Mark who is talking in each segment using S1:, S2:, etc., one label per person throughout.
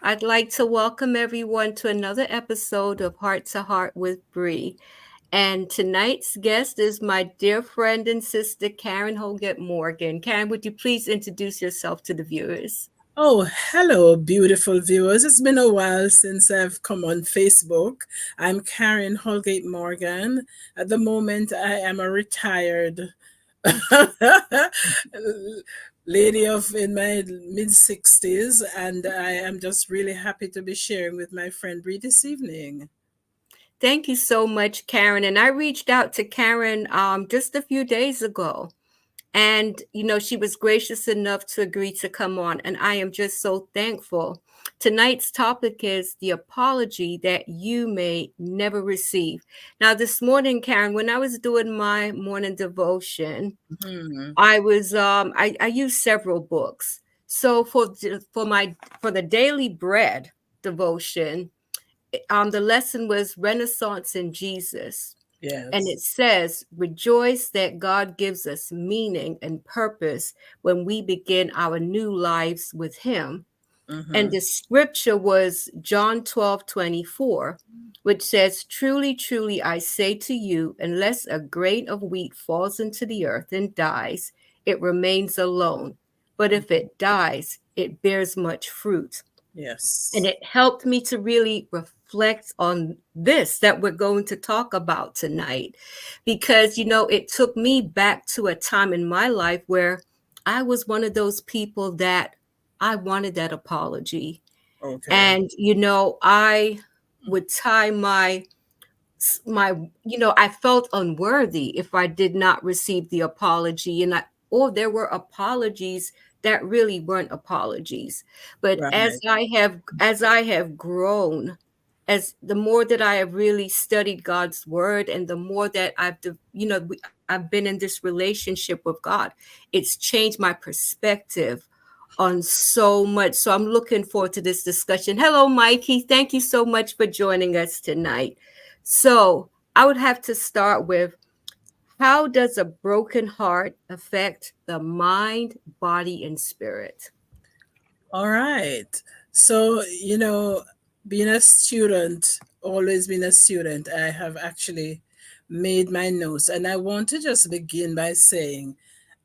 S1: I'd like to welcome everyone to another episode of Heart to Heart with Bree. And tonight's guest is my dear friend and sister, Karen Holgate Morgan. Karen, would you please introduce yourself to the viewers?
S2: Oh, hello, beautiful viewers. It's been a while since I've come on Facebook. I'm Karen Holgate Morgan. At the moment, I am a retired lady of in my mid 60s, and I am just really happy to be sharing with my friend Bree this evening.
S1: Thank you so much, Karen. And I reached out to Karen just a few days ago. And, she was gracious enough to agree to come on. And I am just so thankful. Tonight's topic is the apology that you may never receive. Now, this morning, Karen, when I was doing my morning devotion,
S2: Hmm.
S1: I used several books. So for the daily bread devotion, the lesson was Renaissance in Jesus. And
S2: Yes.
S1: it says, rejoice that God gives us meaning and purpose when we begin our new lives with Him. And
S2: Hmm.
S1: the scripture was John 12:24, which says, truly, truly, I say to you, unless a grain of wheat falls into the earth and dies, it remains alone. But if it dies, it bears much fruit. And
S2: Yes.
S1: it helped me to really reflect on this that we're going to talk about tonight. Because, it took me back to a time in my life where I was one of those people that I wanted that apology.
S2: Okay.
S1: And, I would tie my I felt unworthy if I did not receive the apology, or there were apologies that really weren't apologies. But
S2: Right.
S1: as I have grown, as the more that I have really studied God's word, and the more that I've been in this relationship with God, it's changed my perspective on so much. So I'm looking forward to this discussion. Hello, Mikey. Thank you so much for joining us tonight. So I would have to start with, how does a broken heart affect the mind, body, and spirit?
S2: All right. So, being a student, always been a student, I have actually made my notes. And I want to just begin by saying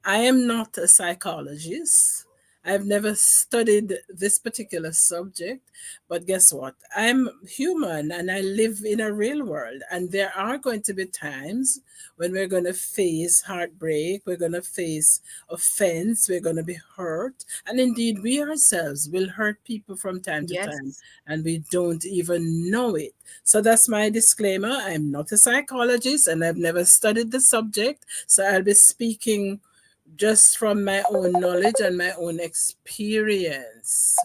S2: I am not a psychologist. I've never studied this particular subject, but guess what? I'm human and I live in a real world. And there are going to be times when we're going to face heartbreak, we're going to face offense, we're going to be hurt. And indeed, we ourselves will hurt people from time to time,
S1: Yes.
S2: and we don't even know it. So that's my disclaimer. I'm not a psychologist and I've never studied the subject. So I'll be speaking just from my own knowledge and my own experience.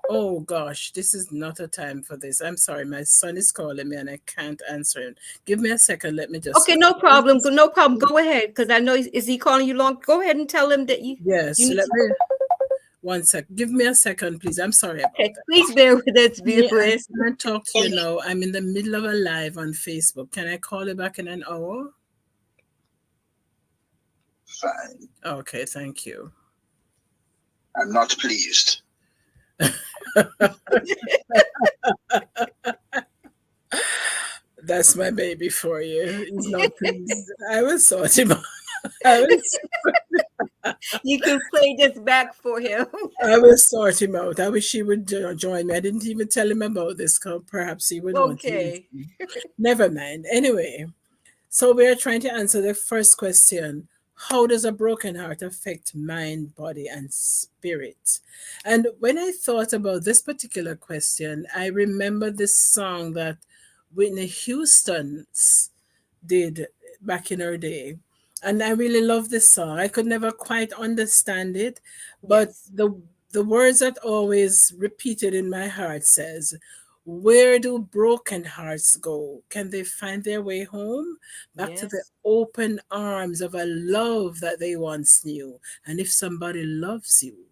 S2: Oh gosh, this is not a time for this. I'm sorry, my son is calling me and I can't answer him. Give me a second. Let me just
S1: Okay, no
S2: close
S1: problem.
S2: this.
S1: No problem. Go ahead, because I know, is he calling you long? Go ahead and tell him that you
S2: Yes,
S1: need
S2: let
S1: to.
S2: me one sec. Give me a second, please. I'm sorry about
S1: Okay,
S2: that.
S1: please bear with us,
S2: I
S1: viewers.
S2: can't talk to you now. I'm in the middle of a live on Facebook. Can I call you back in an hour? Fine. Okay, thank you. I'm not pleased. That's my baby for you. He's not pleased. I will sort him out. I will,
S1: You can play this back for him.
S2: I will sort him out. I wish he would join me. I didn't even tell him about this because perhaps he would want to
S1: Okay.
S2: listen. Never mind. Anyway, so we are trying to answer the first question. How does a broken heart affect mind, body, and spirit? And when I thought about this particular question, I remember this song that Whitney Houston did back in her day. And I really love this song. I could never quite understand it, but
S1: Yes.
S2: the words that always repeated in my heart says, where do broken hearts go? Can they find their way home? Back to the
S1: Yes.
S2: open arms of a love that they once knew. And if somebody loves you,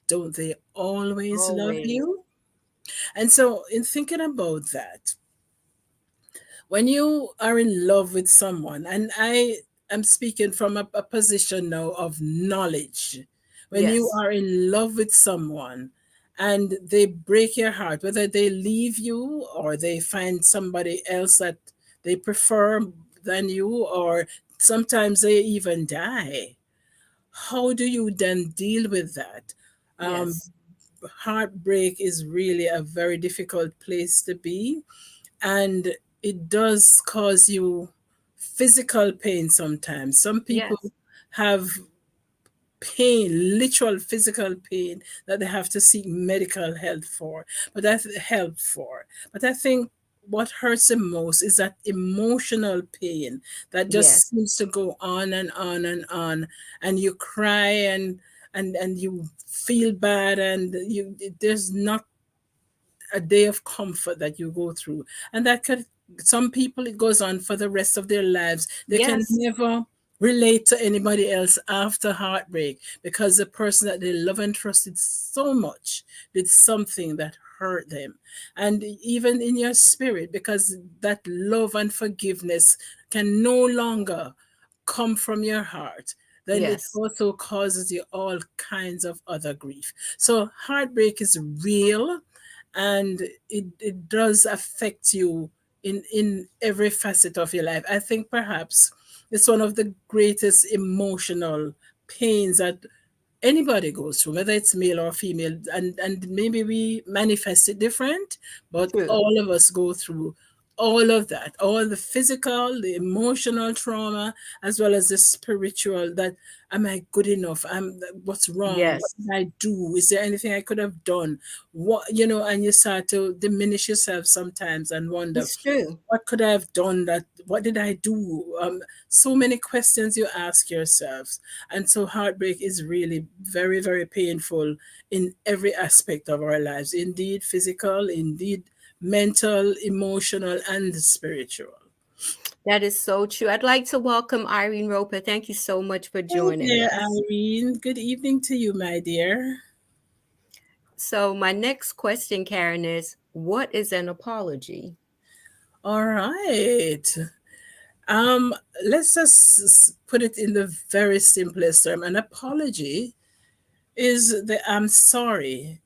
S2: don't they always love
S1: Always.
S2: you? And so, in thinking about that, when you are in love with someone, and I am speaking from a position now of knowledge, when you
S1: Yes.
S2: are in love with someone, and they break your heart, whether they leave you or they find somebody else that they prefer than you, or sometimes they even die. How do you then deal with that? Um,
S1: Yes.
S2: Heartbreak is really a very difficult place to be, and it does cause you physical pain sometimes. Some people
S1: Yes.
S2: have pain, literal physical pain that they have to seek medical help for. But I think what hurts the most is that emotional pain that just
S1: Yes.
S2: seems to go on and on and on, and you cry and you feel bad, and there's not a day of comfort that you go through. And that could, some people, it goes on for the rest of their lives. They can
S1: Yes.
S2: never relate to anybody else after heartbreak, because the person that they love and trusted so much did something that hurt them. And even in your spirit, because that love and forgiveness can no longer come from your heart, then it
S1: Yes.
S2: also causes you all kinds of other grief. So heartbreak is real, and it does affect you in every facet of your life. I think perhaps it's one of the greatest emotional pains that anybody goes through, whether it's male or female, and maybe we manifest it different, but
S1: True.
S2: all of us go through all of that, all the physical, the emotional trauma, as well as the spiritual. That, am I good enough? What's wrong? What
S1: Yes.
S2: did I do? Is there anything I could have done? And you start to diminish yourself sometimes and wonder,
S1: It's true.
S2: what could I have done? That What did I do? So many questions you ask yourselves. And so heartbreak is really very, very painful in every aspect of our lives. Indeed, physical, indeed, mental, emotional, and spiritual.
S1: That is so true. I'd like to welcome Irene Roper. Thank you so much for
S2: Hey
S1: joining
S2: there,
S1: us.
S2: Irene. Good evening to you, my dear.
S1: So, my next question, Karen, is what is an apology?
S2: All right. Um, let's just put it in the very simplest term. An apology is the I'm sorry.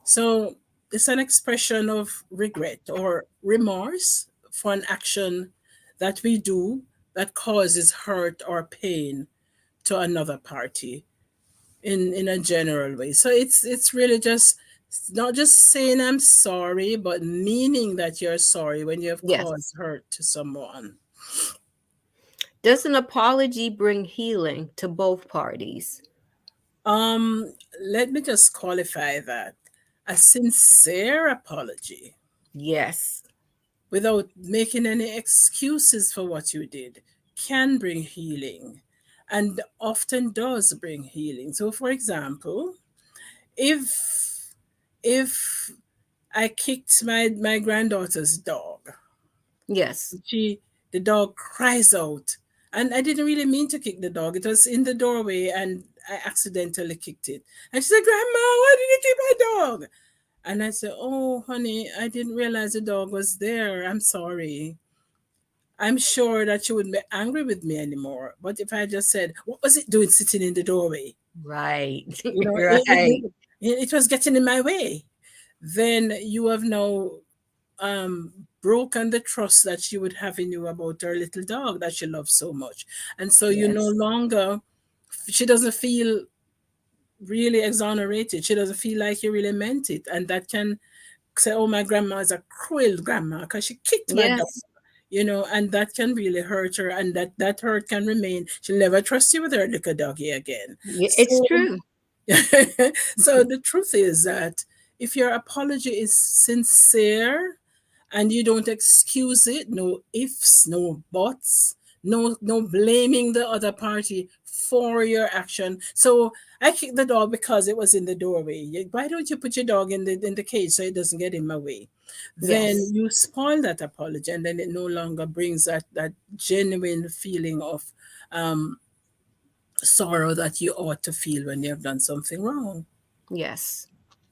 S2: So it's an expression of regret or remorse for an action that we do that causes hurt or pain to another party in a general way. So it's really just not just saying I'm sorry, but meaning that you're sorry when you have
S1: Yes.
S2: caused hurt to someone.
S1: Does an apology bring healing to both parties?
S2: Let me just qualify that. A sincere apology
S1: Yes.
S2: without making any excuses for what you did can bring healing, and often does bring healing. So for example, if if I kicked my granddaughter's dog,
S1: Yes.
S2: she the dog cries out, and I didn't really mean to kick the dog. It was in the doorway and I accidentally kicked it. And she said, "Grandma, why did you kick my dog?" And I said, "Oh, honey, I didn't realize the dog was there. I'm sorry." I'm sure that she wouldn't be angry with me anymore. But if I just said, "What was it doing sitting in the doorway?"
S1: Right.
S2: You know,
S1: Right.
S2: it was getting in my way. Then you have now broken the trust that she would have in you about her little dog that she loves so much. And so you no
S1: Yes.
S2: longer, she doesn't feel really exonerated. She doesn't feel like you really meant it. And that can say, "Oh, my grandma is a cruel grandma because she kicked my dog."
S1: Yes.
S2: And that can really hurt her, and that hurt can remain. She'll never trust you with her little doggy again.
S1: It's
S2: So,
S1: true.
S2: so the truth is that if your apology is sincere and you don't excuse it, no ifs, no buts, no blaming the other party for your action. So I kicked the dog because it was in the doorway. Why don't you put your dog in the cage so it doesn't get in my way? Then
S1: Yes.
S2: you spoil that apology, and then it no longer brings that genuine feeling of um, sorrow that you ought to feel when you have done something wrong.
S1: Yes.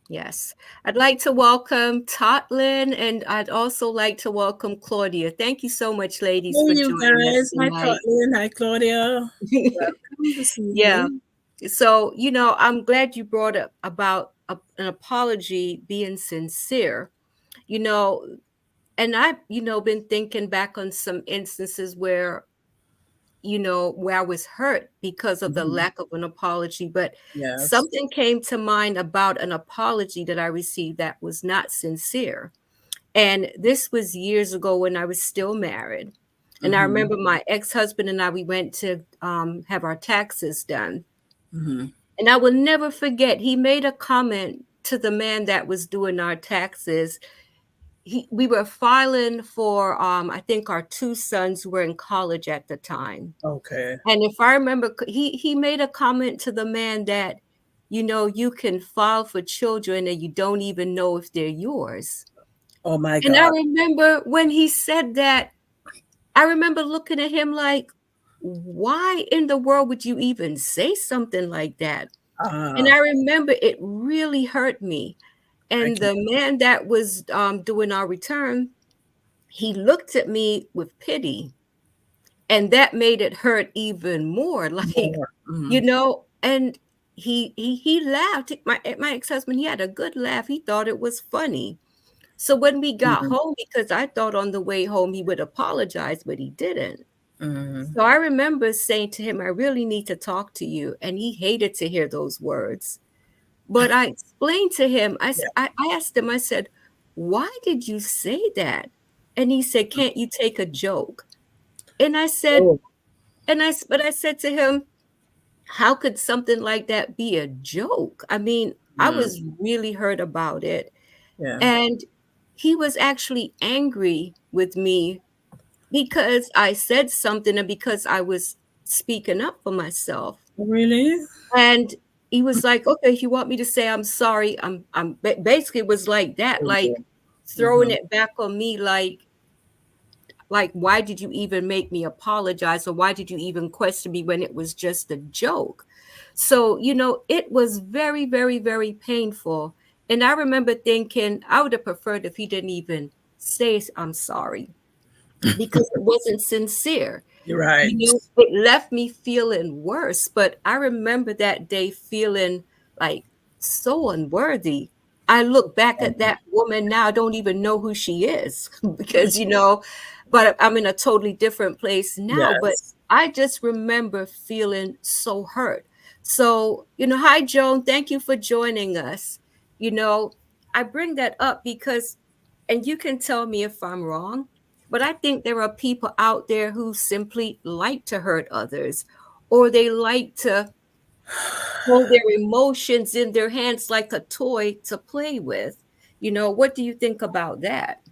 S1: Yes. I'd like to welcome Totlin, and I'd also like to welcome Claudia. Thank you so much, ladies,
S2: Hey,
S1: for
S2: you
S1: joining us
S2: guys. Hi,
S1: tonight.
S2: Courtland. Hi, Claudia. Welcome this
S1: Yeah.
S2: evening.
S1: So, I'm glad you brought up about an apology being sincere, you know, and I've, been thinking back on some instances where, where I was hurt because of the
S2: Mhm.
S1: lack of an apology. But
S2: Yes.
S1: something came to mind about an apology that I received that was not sincere. And this was years ago when I was still married. And I
S2: Mhm.
S1: remember my ex-husband and I, we went to have our taxes done.
S2: Mhm.
S1: And I will never forget, he made a comment to the man that was doing our taxes. We were filing for, I think our two sons were in college at the time.
S2: Okay.
S1: And if I remember, he made a comment to the man that, you can file for children and you don't even know if they're yours.
S2: Oh my
S1: And I
S2: God.
S1: remember when he said that, I remember looking at him like, why in the world would you even say something like that? And
S2: Ah,
S1: I remember it really hurt me.
S2: I
S1: And
S2: can.
S1: the man that was doing our return, he looked at me with pity, and that made it hurt even more. Like,
S2: More. Mhm.
S1: and he laughed. My ex-husband, he had a good laugh. He thought it was funny. So when we got
S2: Mhm.
S1: home, because I thought on the way home he would apologize, but he didn't.
S2: Mhm.
S1: So I remember saying to him, I really need to talk to you. And he hated to hear those words. But I explained to him,
S2: Yeah.
S1: I asked him, I said, why did you say that? And he said, can't you take a joke? And I said,
S2: Oh.
S1: but I said to him, how could something like that be a joke? I mean, I
S2: Mm.
S1: was really hurt about it.
S2: Yeah.
S1: And he was actually angry with me because I said something and because I was speaking up for myself.
S2: Really?
S1: And he was like, "Okay, if you want me to say I'm sorry," basically it was like that, like throwing
S2: Mhm.
S1: it back on me, like, why did you even make me apologize, or why did you even question me when it was just a joke? So, it was very, very, very painful. And I remember thinking I would have preferred if he didn't even say I'm sorry, because it wasn't sincere.
S2: You're right.
S1: It left me feeling worse, but I remember that day feeling like so unworthy. I look back at that woman now, I don't even know who she is because, but I'm in a totally different place now. But
S2: Yes.
S1: I just remember feeling so hurt. So, hi, Joan. Thank you for joining us. You know, I bring that up because, and you can tell me if I'm wrong, but I think there are people out there who simply like to hurt others, or they like to hold their emotions in their hands like a toy to play with. What do you think about that?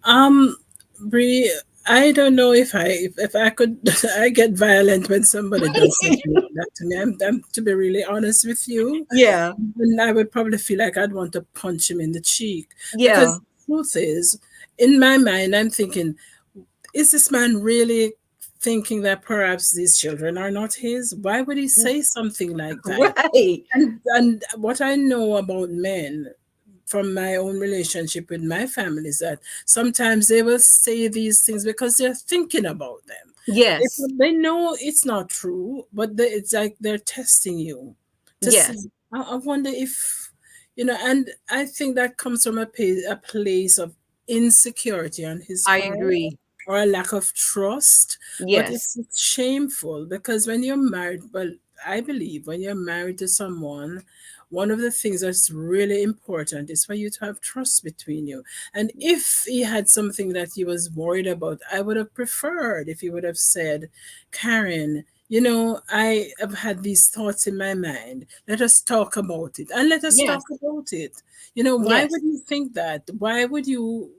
S2: Um, Bree, I don't know if I could I get violent when somebody does something like that to me. I'm to be really honest with you,
S1: Yeah,
S2: and I would probably feel like I'd want to punch him in the cheek because
S1: yeah,
S2: the truth is, in my mind, I'm thinking, is this man really thinking that perhaps these children are not his? Why would he say something like that?
S1: right.
S2: And what I know about men from my own relationship with my family is that sometimes they will say these things because they're thinking about them.
S1: Yes,
S2: They know it's not true, but it's like they're testing you to see.
S1: yes,
S2: I wonder if, and I think that comes from a place of insecurity on his
S1: I
S2: part
S1: agree.
S2: or a lack of trust. But
S1: Yes,
S2: it's shameful because when you're married, well, I believe when you're married to someone, one of the things that's really important is for you to have trust between you. And if he had something that he was worried about, I would have preferred if he would have said, Karen, I have had these thoughts in my mind. Let us talk about it. And let us talk
S1: yes,
S2: about it. Why
S1: yes.
S2: would you think that? Why would you,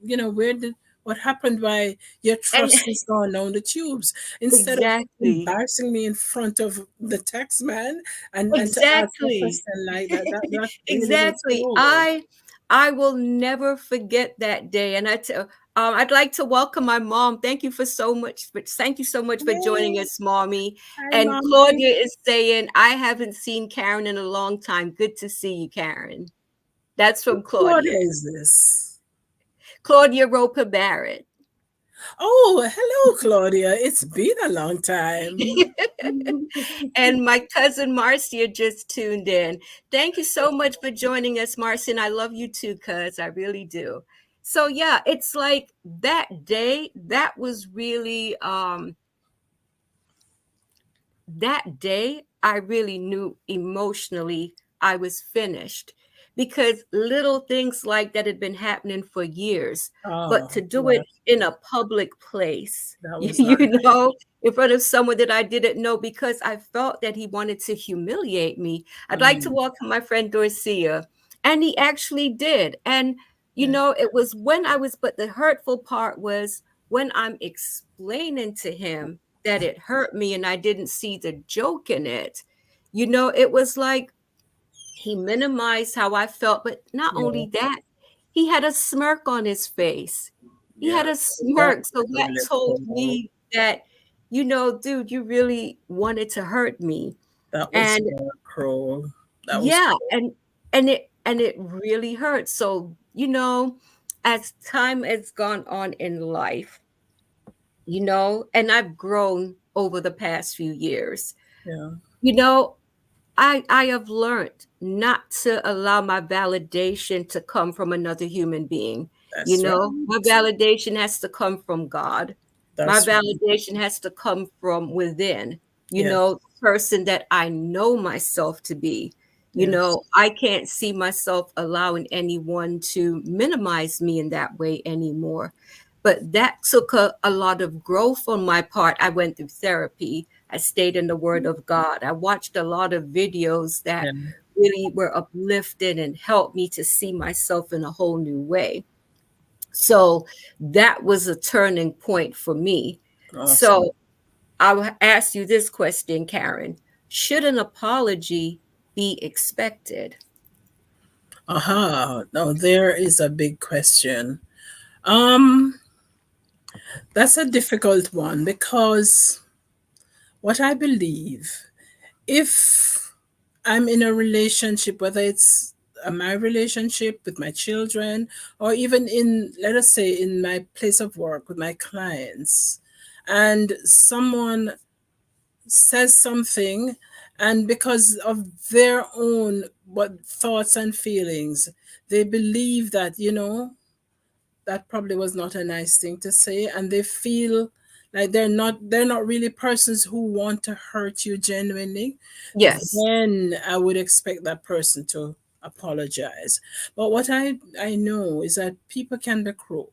S2: what happened? Why your
S1: And
S2: trust has gone down the tubes? Instead of
S1: exactly,
S2: embarrassing me in front of the tax man and to ask a
S1: exactly.
S2: question like that, that really hits
S1: Exactly.
S2: home.
S1: I will never forget that day. And I'd like to welcome my mom. Thank you so much for joining
S2: Yay!
S1: us, mommy.
S2: Hi,
S1: And
S2: mommy.
S1: Claudia is saying, I haven't seen Karen in a long time. Good to see you, Karen. That's from
S2: What
S1: Claudia.
S2: is this?
S1: Claudia Roper Barrett.
S2: Oh, hello, Claudia. It's been a long time.
S1: And my cousin Marcia just tuned in. Thank you so much for joining us, Marcia. And I love you too, cuz I really do. So yeah, it's like that day, that was really that day, I really knew emotionally I was finished because little things like that had been happening for years. But to
S2: Oh,
S1: do it
S2: yes,
S1: in a public place,
S2: that was not
S1: you
S2: nice.
S1: know, in front of someone that I didn't know because I felt that he wanted to humiliate me. I'd like to
S2: Mm,
S1: welcome my friend Dorcia. And he actually did. And,
S2: yeah.
S1: it was when but the hurtful part was when I'm explaining to him that it hurt me and I didn't see the joke in it. It was like he minimized how I felt, but not
S2: Yeah.
S1: only that, he had a smirk on his face. He
S2: Yeah.
S1: had a
S2: That
S1: smirk. So
S2: was
S1: that
S2: really
S1: told
S2: cool.
S1: me that, dude, you really wanted to hurt me.
S2: That was
S1: And
S2: cruel. That was
S1: yeah,
S2: cruel.
S1: and it really hurt. So, as time has gone on in life, and I've grown over the past few years.
S2: Yeah.
S1: You know, I have learned not to allow my validation to come from another human being.
S2: That's
S1: My
S2: right.
S1: validation has to come from God. My
S2: That's right.
S1: validation has to come from within,
S2: Yes.
S1: the person that I know myself to be.
S2: Yes.
S1: I can't see myself allowing anyone to minimize me in that way anymore. But that took a lot of growth on my part. I went through therapy. I stayed in the Word of God. I watched a lot of videos that
S2: Yeah.
S1: really were uplifted and helped me to see myself in a whole new way. So that was a turning point for me.
S2: Awesome.
S1: So I will ask you this question, Karen. Should an apology be expected?
S2: Aha. Now there is a big question. Um, that's a difficult one because what I believe, if I'm in a relationship, whether it's my relationship with my children or even in, let us say, in my place of work with my clients, and someone says something, and because of their own what thoughts and feelings, they believe that, that probably was not a nice thing to say, and they feel like they're not really persons who want to hurt you genuinely,
S1: Yes.
S2: then I would expect that person to apologize. But what I know is that people can be cruel,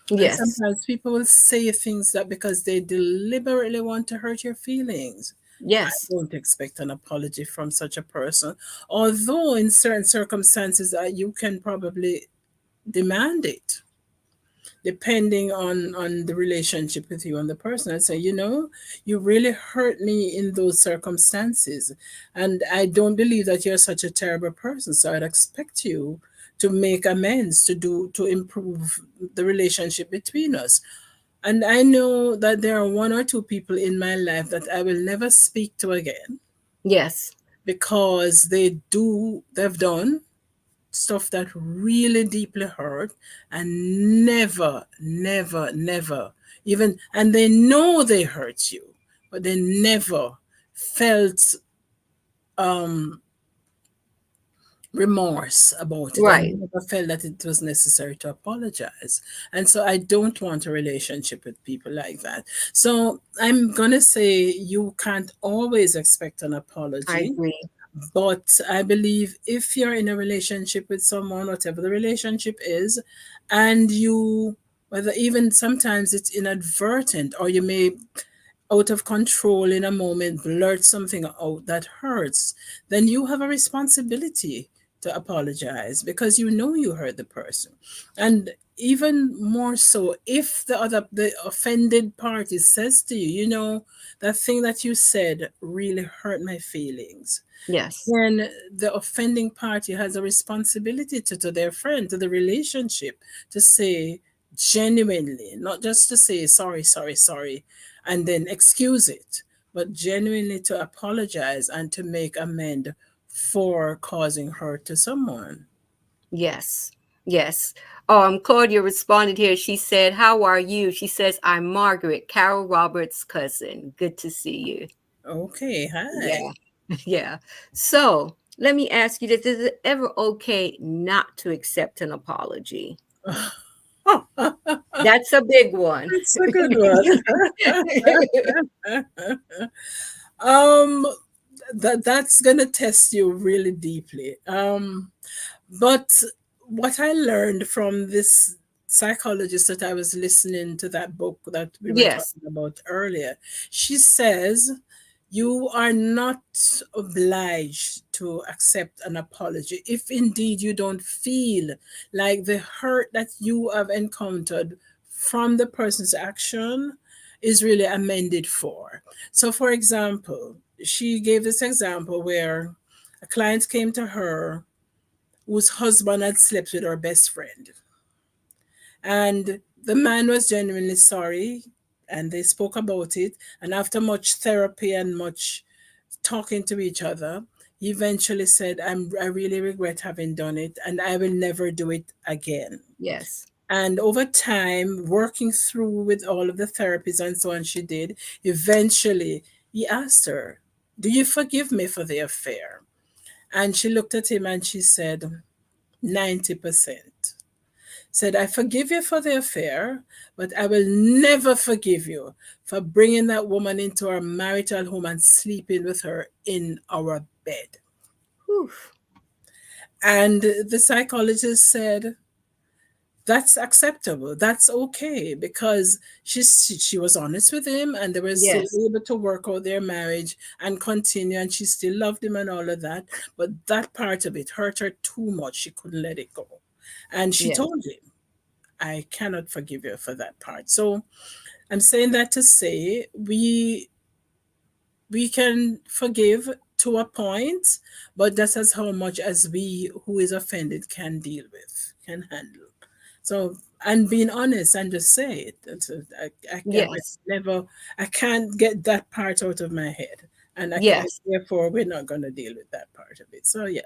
S2: and
S1: Yes.
S2: sometimes people will say things that because they deliberately want to hurt your feelings. I
S1: Yes.
S2: don't expect an apology from such a person, although in certain circumstances you can probably demand it, depending on the relationship with you and the person. I say, you really hurt me in those circumstances, and I don't believe that you're such a terrible person, so I'd expect you to make amends, to improve the relationship between us. And I know that there are one or two people in my life that I will never speak to again
S1: Yes.
S2: because they've done stuff that really deeply hurt, and never, never, never even, and they know they hurt you, but they never felt um remorse about it,
S1: Right.
S2: and never felt that it was necessary to apologize. And so I don't want a relationship with people like that. So I'm gonna say you can't always expect an
S1: I
S2: apology.
S1: agree.
S2: But I believe if you're in a relationship with someone, whatever the relationship is, and you, whether even sometimes it's inadvertent, or you may, out of control in a moment, blurt something out that hurts, then you have a responsibility to apologize because you know you hurt the person. And even more so, if the offended party says to you, that thing that you said really hurt my feelings,
S1: Yes.
S2: then the offending party has a responsibility to their friend, to the relationship, to say genuinely, not just to say sorry, sorry, sorry, and then excuse it, but genuinely to apologize and to make amend for causing hurt to someone.
S1: Yes. Yes. Claudia responded here. She said, "How are you?" She says, "I'm Margaret, Carol Roberts' cousin. Good to see you."
S2: Okay,
S1: Yeah.
S2: hi.
S1: Yeah. So let me ask you this. Is it ever okay not to accept an apology? That's a big one.
S2: That's a good one. um, that's gonna test you really deeply. But what I learned from this psychologist that I was listening to, that book that we were
S1: Yes.
S2: talking about earlier, she says you are not obliged to accept an apology if indeed you don't feel like the hurt that you have encountered from the person's action is really amended for. So, for example, she gave this example where a client came to her whose husband had slept with her best friend. And the man was genuinely sorry, and they spoke about it. And after much therapy and much talking to each other, he eventually said, I really regret having done it, and I will never do it again.
S1: Yes.
S2: And over time, working through with all of the therapies and so on, she did, eventually he asked her, "Do you forgive me for the affair?" And she looked at him and she said, 90%. Said, "I forgive you for the affair, but I will never forgive you for bringing that woman into our marital home and sleeping with her in our bed."
S1: Whew.
S2: And the psychologist said, that's acceptable. That's okay, because she was honest with him, and they were still
S1: Yes.
S2: able to work out their marriage and continue, and she still loved him and all of that. But that part of it hurt her too much. She couldn't let it go. And she
S1: Yes.
S2: told him, "I cannot forgive you for that part." So I'm saying that to say we can forgive to a point, but that's as how much as we who is offended can deal with, can handle. So, and being honest and just say it. I
S1: Yes.
S2: never, I can't get that part out of my head, and I can,
S1: Yes.
S2: therefore we're not going to deal with that part of it. So yeah.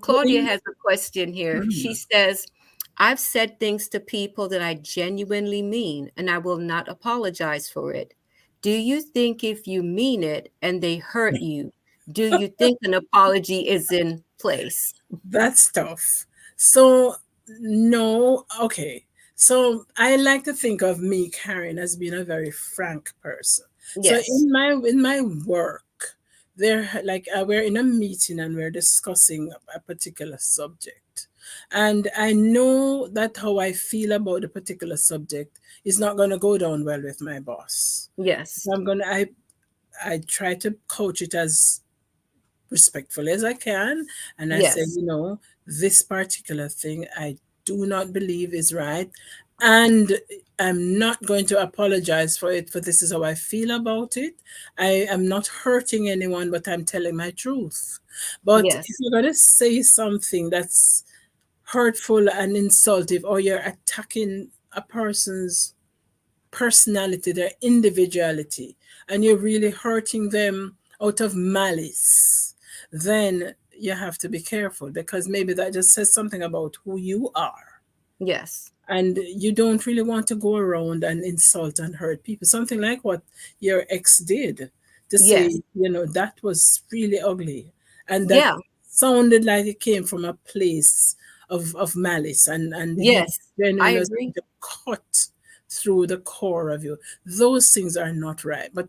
S1: Claudia has a question here. She
S2: Mhm.
S1: says, "I've said things to people that I genuinely mean, and I will not apologize for it. Do you think if you mean it and they hurt you, do you think an apology is in place?"
S2: That's tough. So no, okay. So I like to think of me, Karen, as being a very frank person. So
S1: Yes.
S2: in my work, there like we're in a meeting and we're discussing a particular subject, and I know that how I feel about the particular subject is not going to go down well with my boss.
S1: Yes.
S2: So I try to coach it as respectfully as I can. And I say,
S1: Yes.
S2: this particular thing I do not believe is right. And I'm not going to apologize for it, for this is how I feel about it. I am not hurting anyone, but I'm telling my truth. But if
S1: Yes.
S2: you're going to say something that's hurtful and insultive, or you're attacking a person's personality, their individuality, and you're really hurting them out of malice, then you have to be careful, because maybe that just says something about who you are.
S1: Yes.
S2: And you don't really want to go around and insult and hurt people. Something like what your ex did, to
S1: Yes.
S2: say, that was really ugly. And that
S1: Yeah.
S2: sounded like it came from a place of malice. And he
S1: Yes. I
S2: genuinely was trying
S1: agree.
S2: to cut through the core of you. Those things are not right. But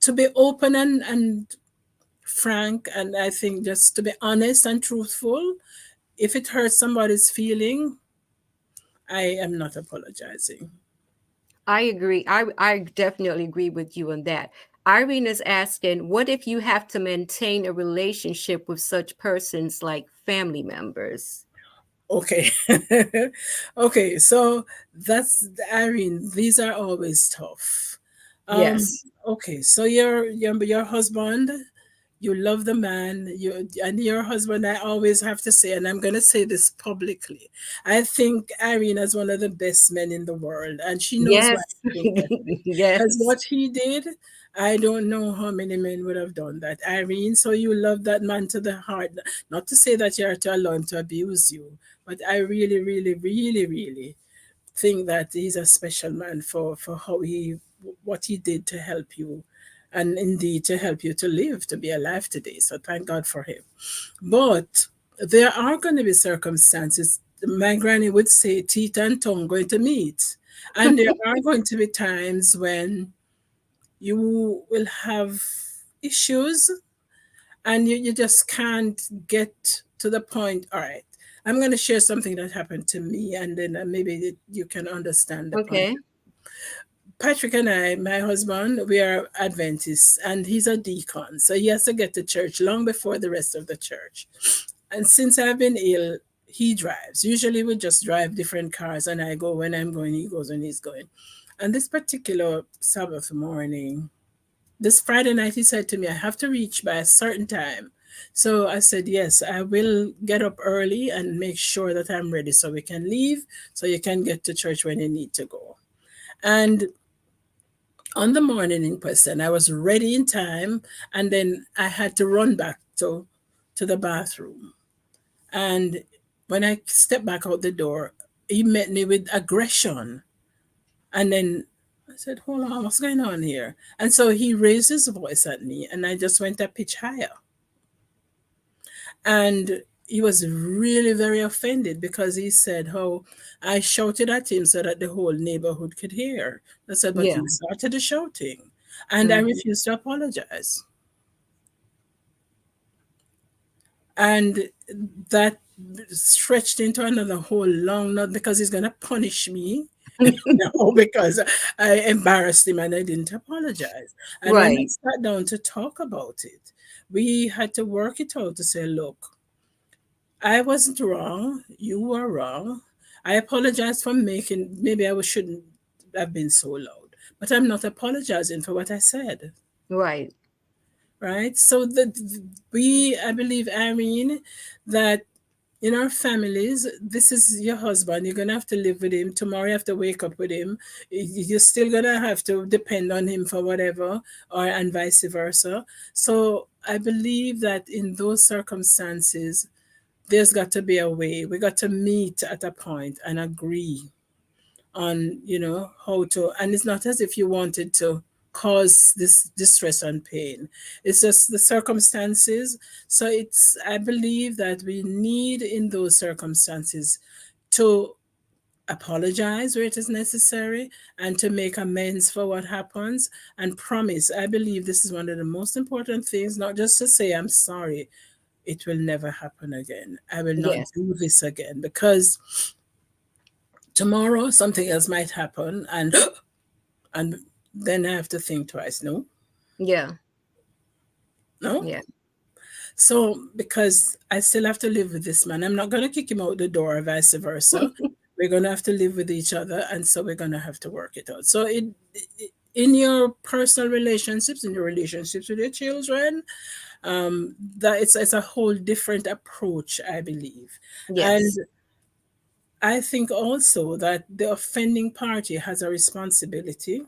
S2: to be open and frank, and I think just to be honest and truthful, if it hurts somebody's feeling, I am not apologizing.
S1: I agree. I definitely agree with you on that. Irene is asking, what if you have to maintain a relationship with such persons like family members?
S2: Okay. Okay, so that's Irene. These are always tough. Um,
S1: Yes.
S2: okay, so your husband You love the man, and your husband. I always have to say, and I'm going to say this publicly, I think Irene is one of the best men in the world, and she knows why
S1: Yes.
S2: I think that way. Because
S1: Yes.
S2: what he did, I don't know how many men would have done that. Irene, so you love that man to the heart. Not to say that you're to allow him to abuse you, but I really, really, really, really think that he's a special man for how he what he did to help you, and indeed to help you to live, to be alive today. So thank God for him. But there are going to be circumstances, my granny would say, teeth and tongue going to meet, and there are going to be times when you will have issues, and you just can't get to the point. All right, I'm going to share something that happened to me, and then maybe you can understand the point.
S1: Okay.
S2: Patrick and I, my husband, we are Adventists, and he's a deacon, so he has to get to church long before the rest of the church. And since I've been ill, he drives. Usually we just drive different cars, and I go when I'm going, he goes when he's going. And this particular Sabbath morning, this Friday night, he said to me, I have to reach by a certain time. So I said, yes, I will get up early and make sure that I'm ready so we can leave, so you can get to church when you need to go. And on the morning in question, I was ready in time, and then I had to run back to the bathroom. And when I stepped back out the door, he met me with aggression. And then I said, hold on, what's going on here? And so he raised his voice at me, and I just went a pitch higher. And he was really very offended because he said how I shouted at him so that the whole neighborhood could hear. I said, but
S1: Yeah.
S2: you started the shouting. And I
S1: Mhm.
S2: refused to apologize. And that stretched into another whole long, not because he's going to punish me, no, because I embarrassed him and I didn't apologize. And when we
S1: Right.
S2: sat down to talk about it, we had to work it out to say, look, I wasn't wrong. You were wrong. I apologize for making, maybe shouldn't have been so loud, but I'm not apologizing for what I said.
S1: Right.
S2: Right. So I believe, Irene, that in our families, this is your husband. You're gonna have to live with him. Tomorrow you have to wake up with him. You're still gonna have to depend on him for whatever, or and vice versa. So I believe that in those circumstances, there's got to be a way. We got to meet at a point and agree on, how to, and it's not as if you wanted to cause this distress and pain. It's just the circumstances. So I believe that we need in those circumstances to apologize where it is necessary and to make amends for what happens and promise. I believe this is one of the most important things, not just to say I'm sorry, it will never happen again, I will not
S1: Yes.
S2: do this again, because tomorrow something else might happen, and then I have to think twice. No,
S1: Yeah.
S2: no.
S1: Yeah.
S2: So because I still have to live with this man, I'm not going to kick him out the door or vice versa. We're going to have to live with each other, and so we're going to have to work it out. So in your personal relationships, in your relationships with your children, that it's a whole different approach, I believe. And
S1: Yes.
S2: I think also that the offending party has a responsibility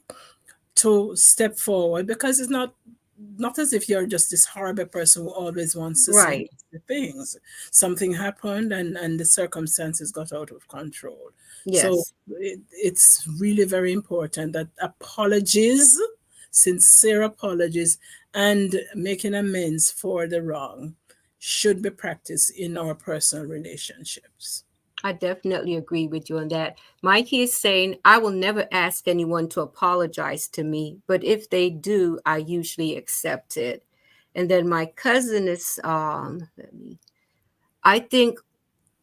S2: to step forward, because it's not as if you're just this horrible person who always wants to say
S1: Right.
S2: the things. Something happened, and the circumstances got out of control. So
S1: Yes.
S2: it's really very important that apologies, sincere apologies, and making amends for the wrong should be practiced in our personal relationships.
S1: I definitely agree with you on that. Mikey is saying, I will never ask anyone to apologize to me, but if they do, I usually accept it. And then my cousin is, I think,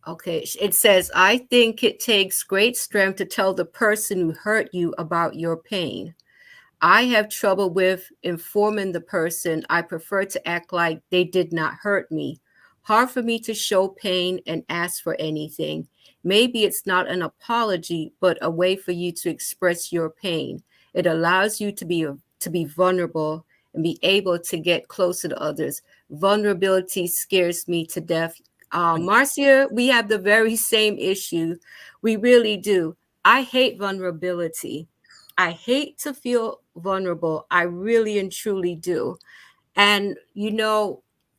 S1: okay, it says, I think it takes great strength to tell the person who hurt you about your pain. I have trouble with informing the person. I prefer to act like they did not hurt me. Hard for me to show pain and ask for anything. Maybe it's not an apology, but a way for you to express your pain. It allows you to be vulnerable and be able to get closer to others. Vulnerability scares me to death. Marcia, we have the very same issue. We really do. I hate vulnerability. I hate to feel vulnerable. I really and truly do. And,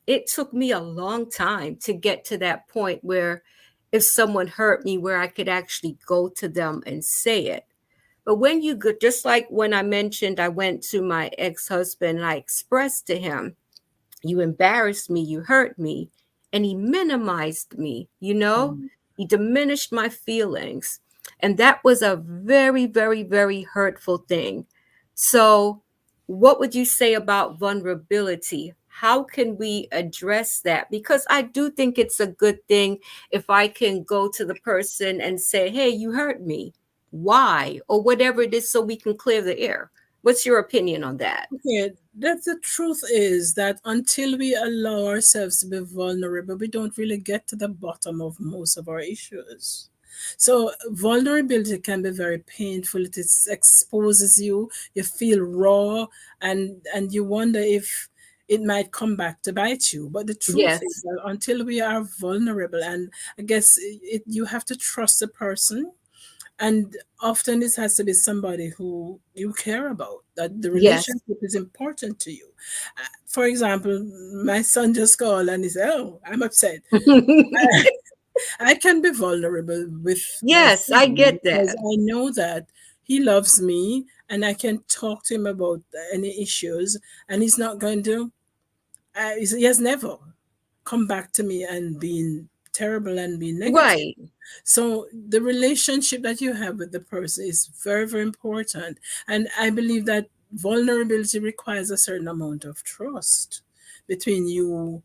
S1: it took me a long time to get to that point where if someone hurt me, where I could actually go to them and say it. But when you go, just like when I mentioned, I went to my ex husband and I expressed to him, you embarrassed me, you hurt me, and he minimized me,
S2: Mhm.
S1: he diminished my feelings. And that was a very, very, very hurtful thing. So, what would you say about vulnerability? How can we address that? Because I do think it's a good thing if I can go to the person and say, hey, you hurt me. Why? Or whatever it is, so we can clear the air. What's your opinion on that?
S2: Okay, that the truth is that until we allow ourselves to be vulnerable, we don't really get to the bottom of most of our issues. So vulnerability can be very painful. Exposes you. You feel raw, and you wonder if it might come back to bite you. But the truth is
S1: Yes.
S2: that until we are vulnerable, and I guess you have to trust the person, and often this has to be somebody who you care about, that the
S1: Yes.
S2: relationship is important to you. For example, my son just called and he said, oh, I'm upset. I can be vulnerable with my
S1: Yes, I
S2: son
S1: get
S2: because
S1: that.
S2: I know that he loves me and I can talk to him about any issues, and he's not going to, he has never come back to me and been terrible and been negative.
S1: Right.
S2: So the relationship that you have with the person is very, very important. And I believe that vulnerability requires a certain amount of trust between you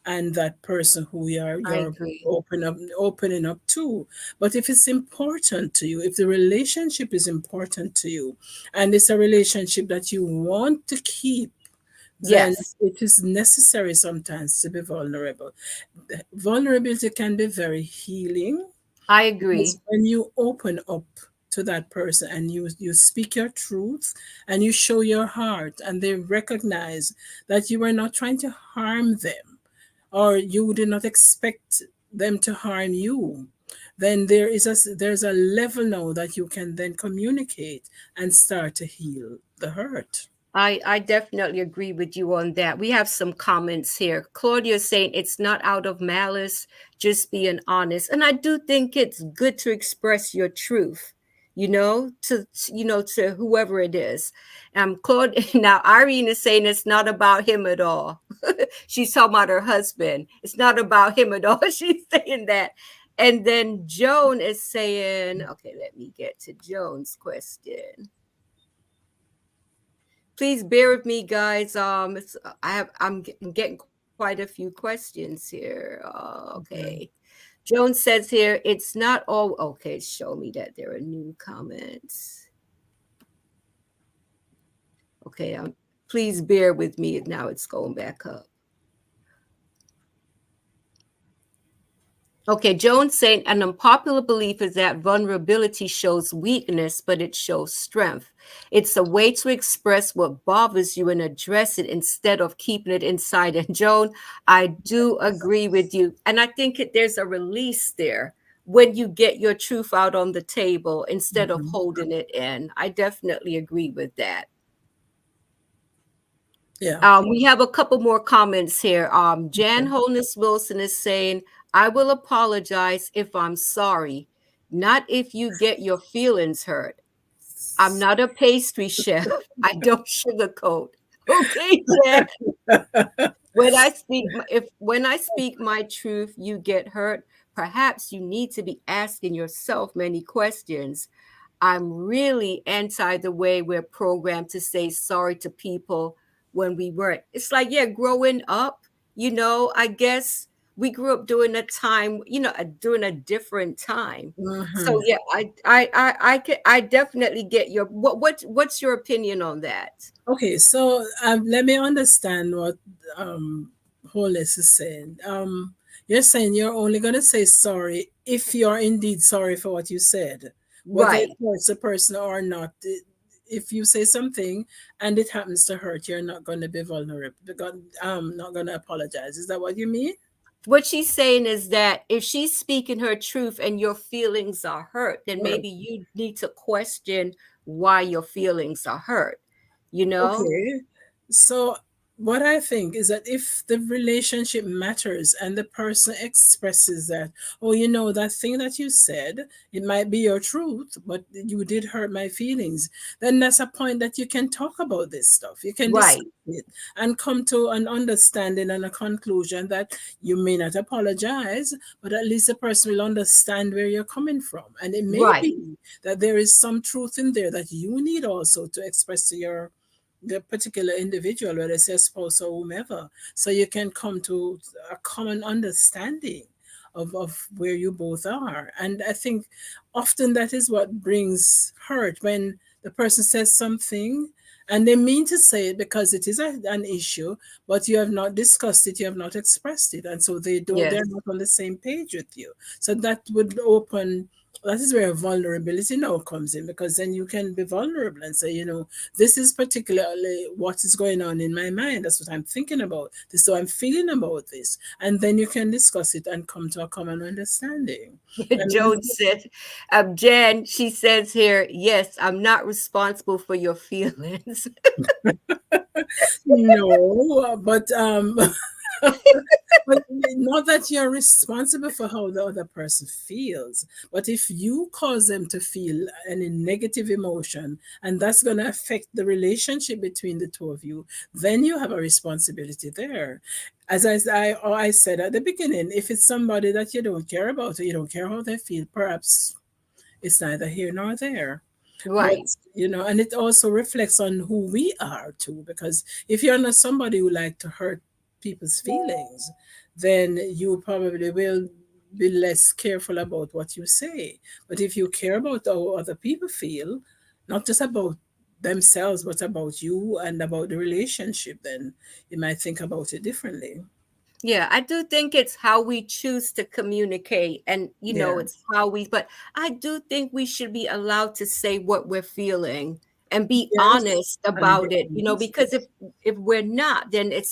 S2: and that person who
S1: I
S2: you're
S1: agree.
S2: opening up to. But if it's important to you, if the relationship is important to you, and it's a relationship that you want to keep, then
S1: Yes,
S2: it is necessary sometimes to be vulnerable. Vulnerability can be very healing
S1: I
S2: because
S1: agree.
S2: when you open up to that person and you speak your truth and you show your heart, and they recognize that you are not trying to harm them, or you did not expect them to harm you, then there's a level now that you can then communicate and start to heal the hurt.
S1: I definitely agree with you on that. We have some comments here. Claudia saying it's not out of malice, just being honest. And I do think it's good to express your truth, to whoever it is. Claude now Irene is saying it's not about him at all. She's talking about her husband. It's not about him at all. She's saying that. And then Joan is saying, okay, let me get to Joan's question. Please bear with me, guys. I'm getting quite a few questions here.
S2: Mhm.
S1: Okay. Joan says here, it's not all okay. Show me that there are new comments. Okay, please bear with me. Now it's going back up. Okay, Jones saying an unpopular belief is that vulnerability shows weakness, but it shows strength. It's a way to express what bothers you and address it instead of keeping it inside. And Joan, I do agree with you. And I think there's a release there when you get your truth out on the table instead of
S2: Mhm.
S1: holding it in. I definitely agree with that.
S2: Yeah.
S1: We have a couple more comments here. Jan
S2: Okay.
S1: Holness Wilson is saying, I will apologize if I'm sorry, not if you get your feelings hurt. I'm not a pastry chef. I don't sugarcoat. Okay, Jan. When I speak my truth, you get hurt. Perhaps you need to be asking yourself many questions. I'm really anti the way we're programmed to say sorry to people when we weren't. It's like, yeah, growing up, I guess we grew up during a time, during a different time. So
S2: Mhm.
S1: yeah, I definitely get what's your opinion on that?
S2: Okay, so let me understand what Hollis is saying. You're saying you're only going to say sorry if you're indeed sorry for what you said, whether it
S1: Right.
S2: hurts a person or not. if you say something and it happens to hurt, you're not going to be vulnerable, because not going to apologize. Is that what you mean?
S1: What she's saying is that if she's speaking her truth and your feelings are hurt, then
S2: Right.
S1: maybe you need to question why your feelings are hurt, you know?
S2: Okay. So what I think is that if the relationship matters and the person expresses that, oh, that thing that you said, it might be your truth, but you did hurt my feelings, then that's a point that you can talk about this stuff. You can discuss
S1: Right,
S2: it and come to an understanding and a conclusion that you may not apologize, but at least the person will understand where you're coming from. And it may
S1: right.
S2: be that there is some truth in there that you need also to express to the particular individual, whether it's your spouse or whomever, so you can come to a common understanding of where you both are. And I think often that is what brings hurt, when the person says something and they mean to say it because it is an issue, but you have not discussed it, you have not expressed it, and so they're
S1: Yes.
S2: not on the same page with you. So that is where vulnerability now comes in, because then you can be vulnerable and say, this is particularly what is going on in my mind. That's what I'm thinking about. This is how I'm feeling about this. And then you can discuss it and come to a common understanding. And
S1: Joan said, Jan, she says here, yes, I'm not responsible for your feelings.
S2: no, but but not that you're responsible for how the other person feels, but if you cause them to feel any negative emotion and that's going to affect the relationship between the two of you, then you have a responsibility there. As I said at the beginning, if it's somebody that you don't care about or you don't care how they feel, perhaps it's neither here nor there. But
S1: Right.
S2: and it also reflects on who we are too, because if you're not somebody who like to hurt people's feelings, then you probably will be less careful about what you say. But if you care about how other people feel, not just about themselves, but about you and about the relationship, then you might think about it differently.
S1: Yeah, I do think it's how we choose to communicate and
S2: Yeah.
S1: it's how but I do think we should be allowed to say what we're feeling and be
S2: Yes.
S1: honest
S2: And be
S1: about it,
S2: honest.
S1: because if we're not, then it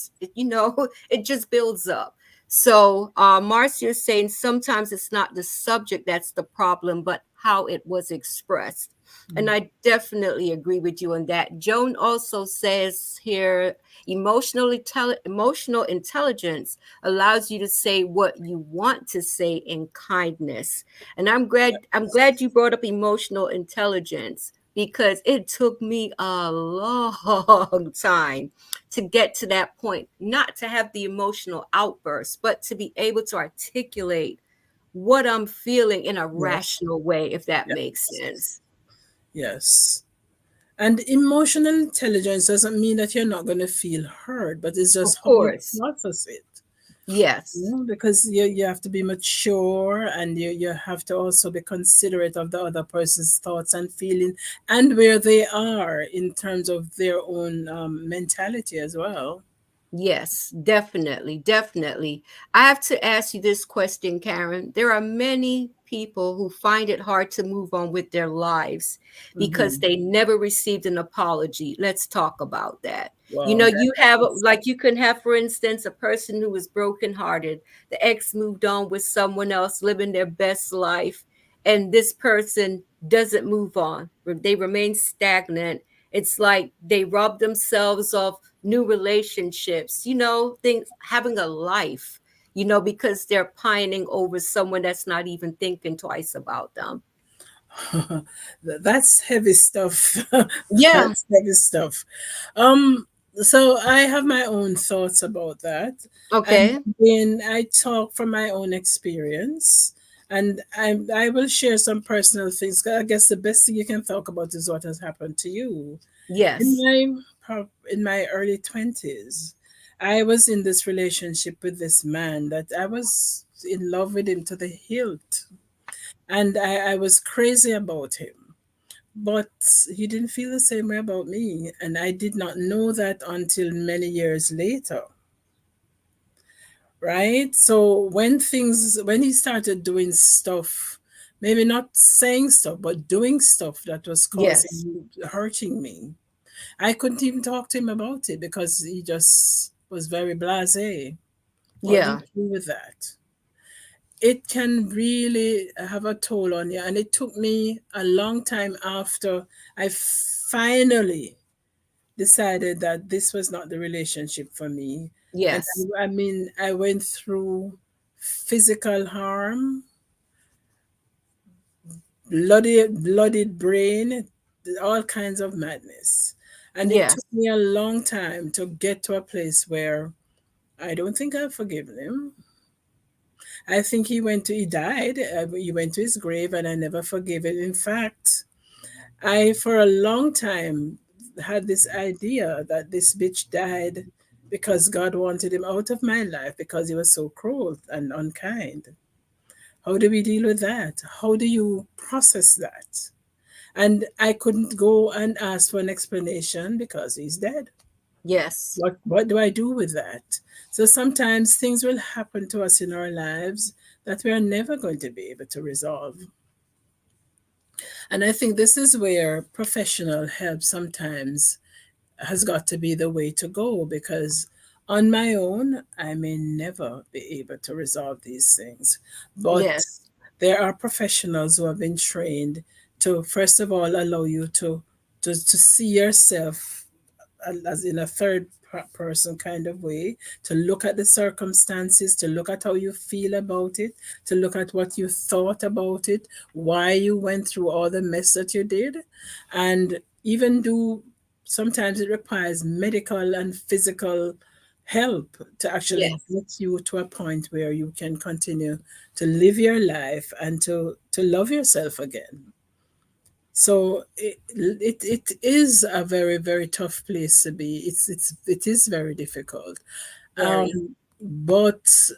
S1: just builds up. So, Marcia is saying sometimes it's not the subject that's the problem, but how it was expressed. And
S2: Mm.
S1: I definitely agree with you on that. Joan also says here, emotional intelligence allows you to say what you want to say in kindness. And I'm glad you brought up emotional intelligence, because it took me a long time to get to that point, not to have the emotional outburst, but to be able to articulate what I'm feeling in a
S2: Yes.
S1: rational way, if that makes
S2: Yes.
S1: sense.
S2: Yes. And emotional intelligence doesn't mean that you're not going to feel hurt, but it's
S1: Of
S2: just how you
S1: course.
S2: process it.
S1: Yes.
S2: Because you have to be mature, and you have to also be considerate of the other person's thoughts and feeling and where they are in terms of their own mentality as well.
S1: Yes, definitely, definitely. I have to ask you this question, Karen. There are many people who find it hard to move on with their lives because
S2: Hmm.
S1: they never received an apology. Let's talk about that.
S2: Wow,
S1: You have,
S2: that's
S1: like, you can have, for instance, a person who was brokenhearted. The ex moved on with someone else, living their best life, and this person doesn't move on. They remain stagnant. It's like they rob themselves of new relationships, things, having a life, because they're pining over someone that's not even thinking twice about them.
S2: that's heavy stuff.
S1: Yeah.
S2: That's heavy stuff. Um, so I have my own thoughts about that, and
S1: Okay.
S2: when I talk from my own experience, and I will share some personal things. I guess the best thing you can talk about is what has happened to you. In
S1: Yes.
S2: my early 20s, I was in this relationship with this man that I was in love with him to the hilt, and I was crazy about him. But he didn't feel the same way about me, and I did not know that until many years later. Right? So when he started doing stuff maybe not saying stuff, but doing stuff that was
S1: Yes.
S2: hurting me. I couldn't even talk to him about it because he just was very blasé. What do you
S1: Yeah.
S2: do with that? It can really have a toll on you. And it took me a long time after I finally decided that this was not the relationship for me. And
S1: Yes.
S2: I mean, I went through physical harm, bloodied brain, all kinds of madness. And it took
S1: Yes.
S2: me a long time to get to a place where I don't think I've forgiven him. I think he died. He went to his grave, and I never forgave it. In fact, I, for a long time, had this idea that this bitch died because God wanted him out of my life because he was so cruel and unkind. How do we deal with that? How do you process that? And I couldn't go and ask for an explanation because he's dead.
S1: Yes.
S2: What do I do with that? So sometimes things will happen to us in our lives that we are never going to be able to resolve. And I think this is where professional help sometimes has got to be the way to go, because on my own, I may never be able to resolve these things. But
S1: Yes.
S2: there are professionals who have been trained to, first of all, allow you to see yourself as in a third person kind of way, to look at the circumstances, to look at how you feel about it, to look at what you thought about it, why you went through all the mess that you did, and even do, sometimes it requires medical and physical help to actually
S1: Yes.
S2: get you to a point where you can continue to live your life and to love yourself again. So it is a very, very tough place to be. It is very difficult.
S1: Very.
S2: But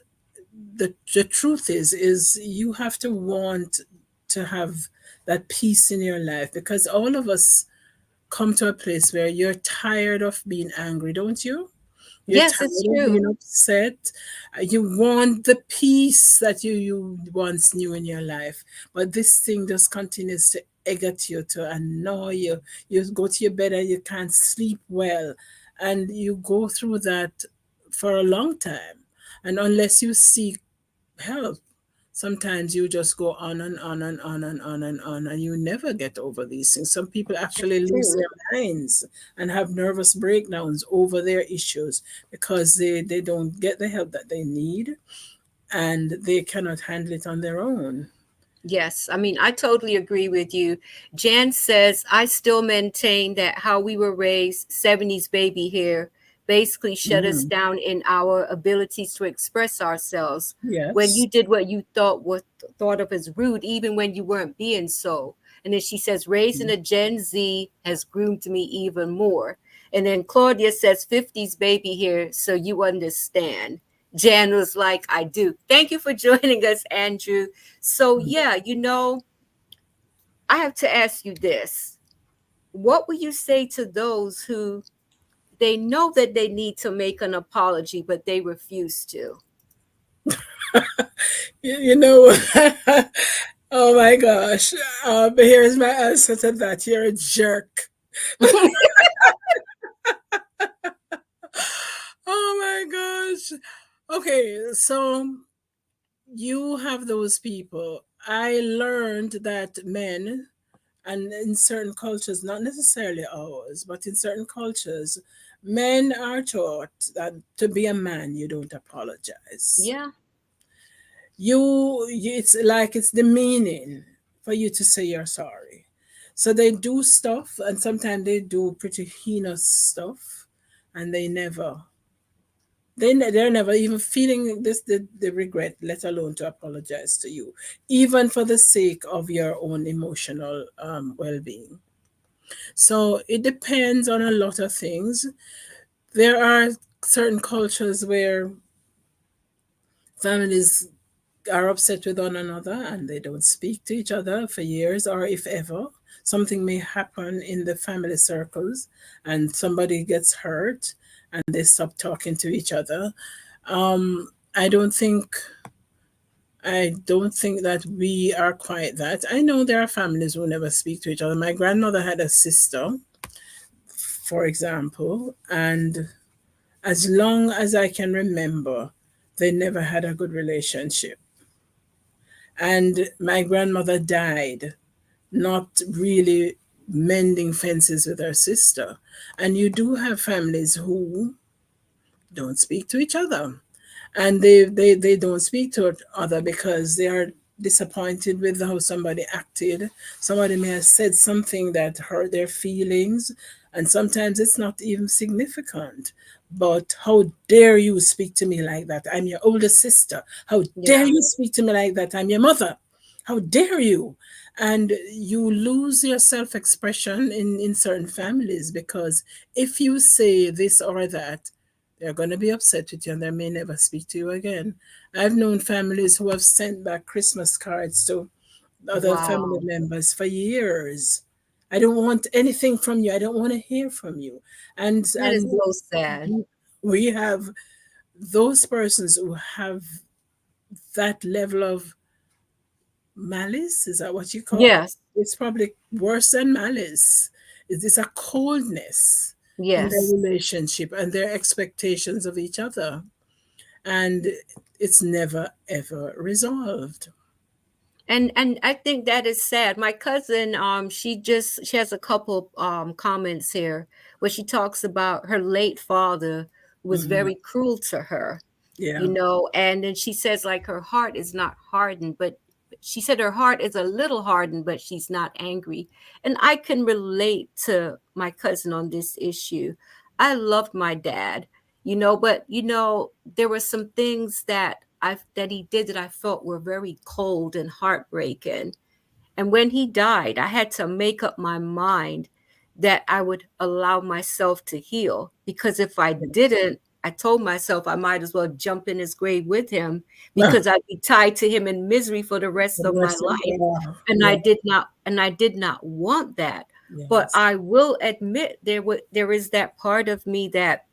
S2: the truth is you have to want to have that peace in your life, because all of us come to a place where you're tired of being angry, don't you? You're
S1: Yes, it's
S2: tired of being
S1: true.
S2: upset. You want the peace that you once knew in your life. But this thing just continues to egg at you, to annoy you. You go to your bed and you can't sleep well. And you go through that for a long time. And unless you seek help, sometimes you just go on and on and on and on and on, and you never get over these things. Some people
S1: It's
S2: actually lose
S1: true.
S2: their minds and have nervous breakdowns over their issues because they don't get the help that they need, and they cannot handle it on their own.
S1: Yes, I mean, I totally agree with you. Jan says, I still maintain that how we were raised, 70s baby hair, basically shut us
S2: Mhm.
S1: down in our abilities to express ourselves. When
S2: Yes.
S1: you did what you thought was thought of as rude, even when you weren't being so. And then she says, raising a Gen Z has groomed me even more. And then Claudia says, 50s baby hair, so you understand. Jan was like, I do. Thank you for joining us, Andrew. So, yeah, I have to ask you this. What would you say to those who they know that they need to make an apology, but they refuse to?
S2: You know, oh my gosh. Here's my answer to that. You're a jerk. Oh my gosh. Okay, so you have those people. I learned that men, and in certain cultures, not necessarily ours, but in certain cultures, men are taught that to be a man, you don't apologize.
S1: Yeah.
S2: It's like it's demeaning for you to say you're sorry. So they do stuff, and sometimes they do pretty heinous stuff, and they're never even feeling the regret, let alone to apologize to you, even for the sake of your own emotional well-being. So it depends on a lot of things. There are certain cultures where families are upset with one another and they don't speak to each other for years, or if ever. Something may happen in the family circles and somebody gets hurt and they stop talking to each other. I don't think I don't think that we are quite that. I know there are families who never speak to each other. My grandmother had a sister, for example, and as long as I can remember, they never had a good relationship. And my grandmother died not really mending fences with her sister. And you do have families who don't speak to each other. And they don't speak to each other because they are disappointed with how somebody acted. Somebody may have said something that hurt their feelings, and sometimes it's not even significant. But how dare you speak to me like that? I'm your older sister. How dare
S1: Yeah.
S2: you speak to me like that? I'm your mother. How dare you? And you lose your self expression in certain families because if you say this or that, they're going to be upset with you and they may never speak to you again. I've known families who have sent back Christmas cards to other family
S1: Wow.
S2: members for years. I don't want anything from you. I don't want to hear from you.
S1: That is
S2: And
S1: so sad.
S2: we have those persons who have that level of malice. Is that what you call it?
S1: Yes.
S2: It's probably worse than malice. It's a coldness in their
S1: Yes.
S2: relationship and their expectations of each other. And it's never ever resolved.
S1: And I think that is sad. My cousin, she has a couple comments here where she talks about her late father who was
S2: Mhm.
S1: very cruel to her,
S2: Yeah,
S1: and then she says like her heart is not hardened, but she said her heart is a little hardened, but she's not angry. And I can relate to my cousin on this issue. I loved my dad, but there were some things that he did that I felt were very cold and heartbreaking. And when he died, I had to make up my mind that I would allow myself to heal. Because if I didn't, I told myself I might as well jump in his grave with him
S2: well,
S1: because I'd be tied to him in misery for the rest
S2: for the
S1: of my
S2: rest of
S1: life. And
S2: yeah,
S1: I did not want that. But
S2: yes,
S1: I will admit there is that part of me that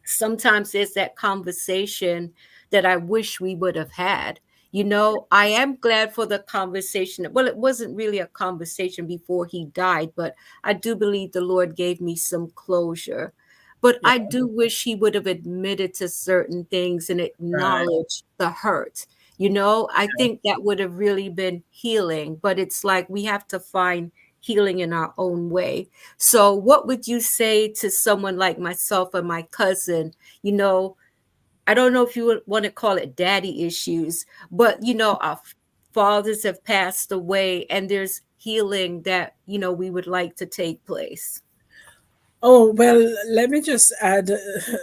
S1: sometimes there's that conversation that I wish we would have had. I am glad for the conversation. Well, it wasn't really a conversation before he died, but I do believe the Lord gave me some closure. But
S2: yeah,
S1: I do wish he would have admitted to certain things and
S2: right.
S1: acknowledged the hurt. I think that would have really been healing, but it's like we have to find healing in our own way. So, what would you say to someone like myself and my cousin? You know, I don't know if you would want to call it daddy issues, but our fathers have passed away and there's healing that, we would like to take place.
S2: Oh well, let me just add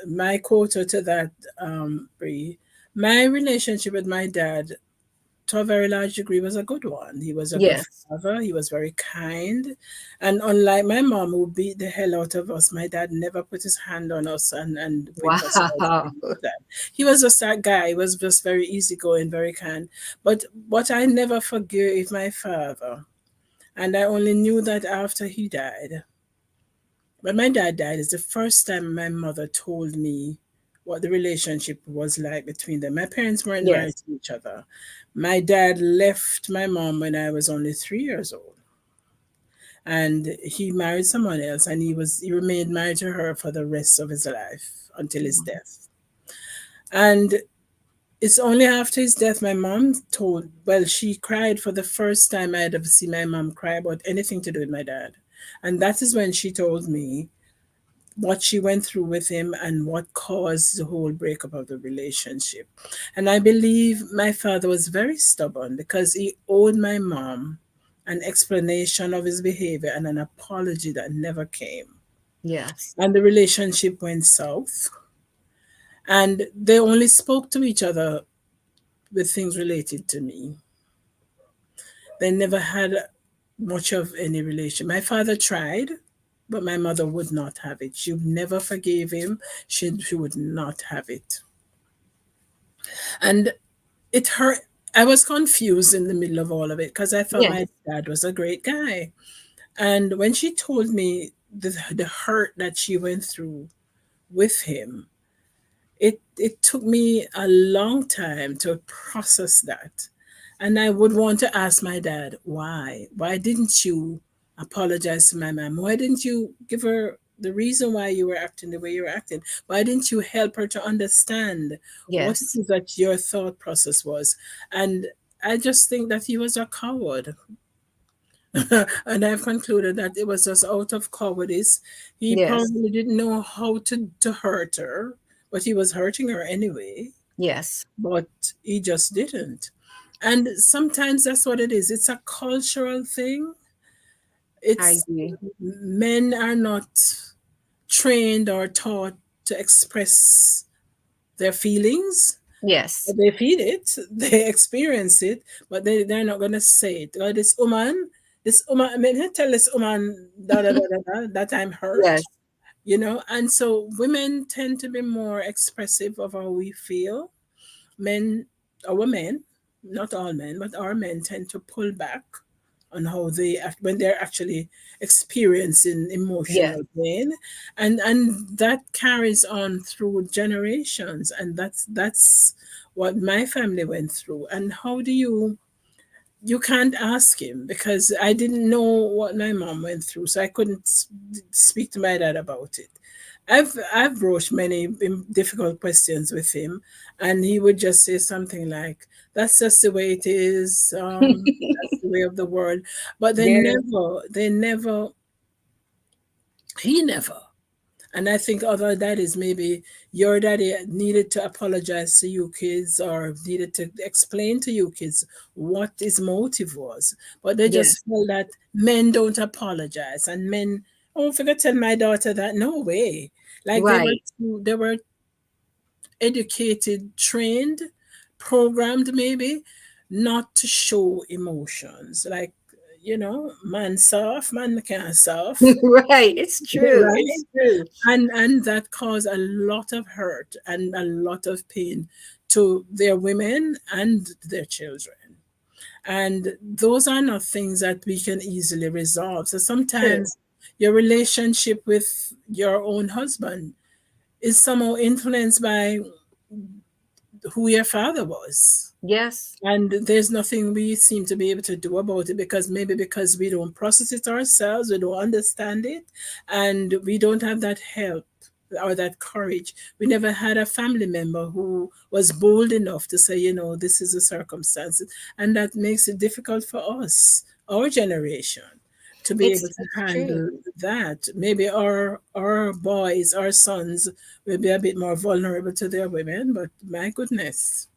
S2: my quota to that, Bree. My relationship with my dad, to a very large degree, was a good one. He was a good
S1: Yes.
S2: father. He was very kind, and unlike my mom, who beat the hell out of us, my dad never put his hand on us and whip us or
S1: Wow.
S2: anything like that. He was just that guy. He was just very easygoing, very kind. But what I never forgave my father, and I only knew that after he died. When my dad died, is the first time my mother told me what the relationship was like between them. My parents weren't married
S1: Yes.
S2: to each other. My dad left my mom when I was only 3 years old. And he married someone else and he remained married to her for the rest of his life until his death. And it's only after his death my mom told, well, she cried for the first time I had ever seen my mom cry about anything to do with my dad. And that is when she told me what she went through with him and what caused the whole breakup of the relationship. And I believe my father was very stubborn because he owed my mom an explanation of his behavior and an apology that never came.
S1: Yes.
S2: And the relationship went south. And they only spoke to each other with things related to me. They never had much of any relation. My father tried, but my mother would not have it. She never forgave him. She would not have it. And it hurt. I was confused in the middle of all of it because I thought my
S1: Yes.
S2: dad was a great guy. And when she told me the hurt that she went through with him, it took me a long time to process that. And I would want to ask my dad, why? Why didn't you apologize to my mom? Why didn't you give her the reason why you were acting the way you were acting? Why didn't you help her to understand what it
S1: Yes.
S2: is that your thought process was? And I just think that he was a coward. And I've concluded that it was just out of cowardice. He
S1: Yes.
S2: probably didn't know how to hurt her, but he was hurting her anyway,
S1: Yes.
S2: but he just didn't. And sometimes that's what it is. It's a cultural thing.
S1: I
S2: It's
S1: agree.
S2: men are not trained or taught to express their feelings.
S1: Yes.
S2: They feel it, they experience it, but they're not gonna say it. Or this woman, I mean, tell this woman that I'm hurt,
S1: Yes.
S2: and so women tend to be more expressive of how we feel. Men, our men, not all men, but our men tend to pull back on how they act when they're actually experiencing
S1: Yes.
S2: emotional pain, and that carries on through generations, and that's what my family went through. And how do you can't ask him, because I didn't know what my mom went through, so I couldn't speak to my dad about it. I've broached many difficult questions with him, and he would just say something like, "That's just the way it is. That's the way of the world." But
S1: Yes.
S2: they never, he never. And I think other daddies, maybe your daddy needed to apologize to you kids, or needed to explain to you kids what his motive was. But they
S1: Yes.
S2: just feel that men don't apologize, and men, oh, I forgot to tell my daughter that. No way. Like
S1: Right.
S2: they were educated, trained, programmed maybe not to show emotions. Like, man soft, man can't soft.
S1: Right. It's true.
S2: Right?
S1: It's true.
S2: And that caused a lot of hurt and a lot of pain to their women and their children. And those are not things that we can easily resolve. So
S1: True.
S2: sometimes your relationship with your own husband is somehow influenced by who your father was.
S1: Yes.
S2: And there's nothing we seem to be able to do about it, because maybe because we don't process it ourselves, we don't understand it, and we don't have that help or that courage. We never had a family member who was bold enough to say, this is the circumstance. And that makes it difficult for us, our generation, to be able to
S1: It's true.
S2: handle that. Maybe our boys, our sons will be a bit more vulnerable to their women, but my goodness.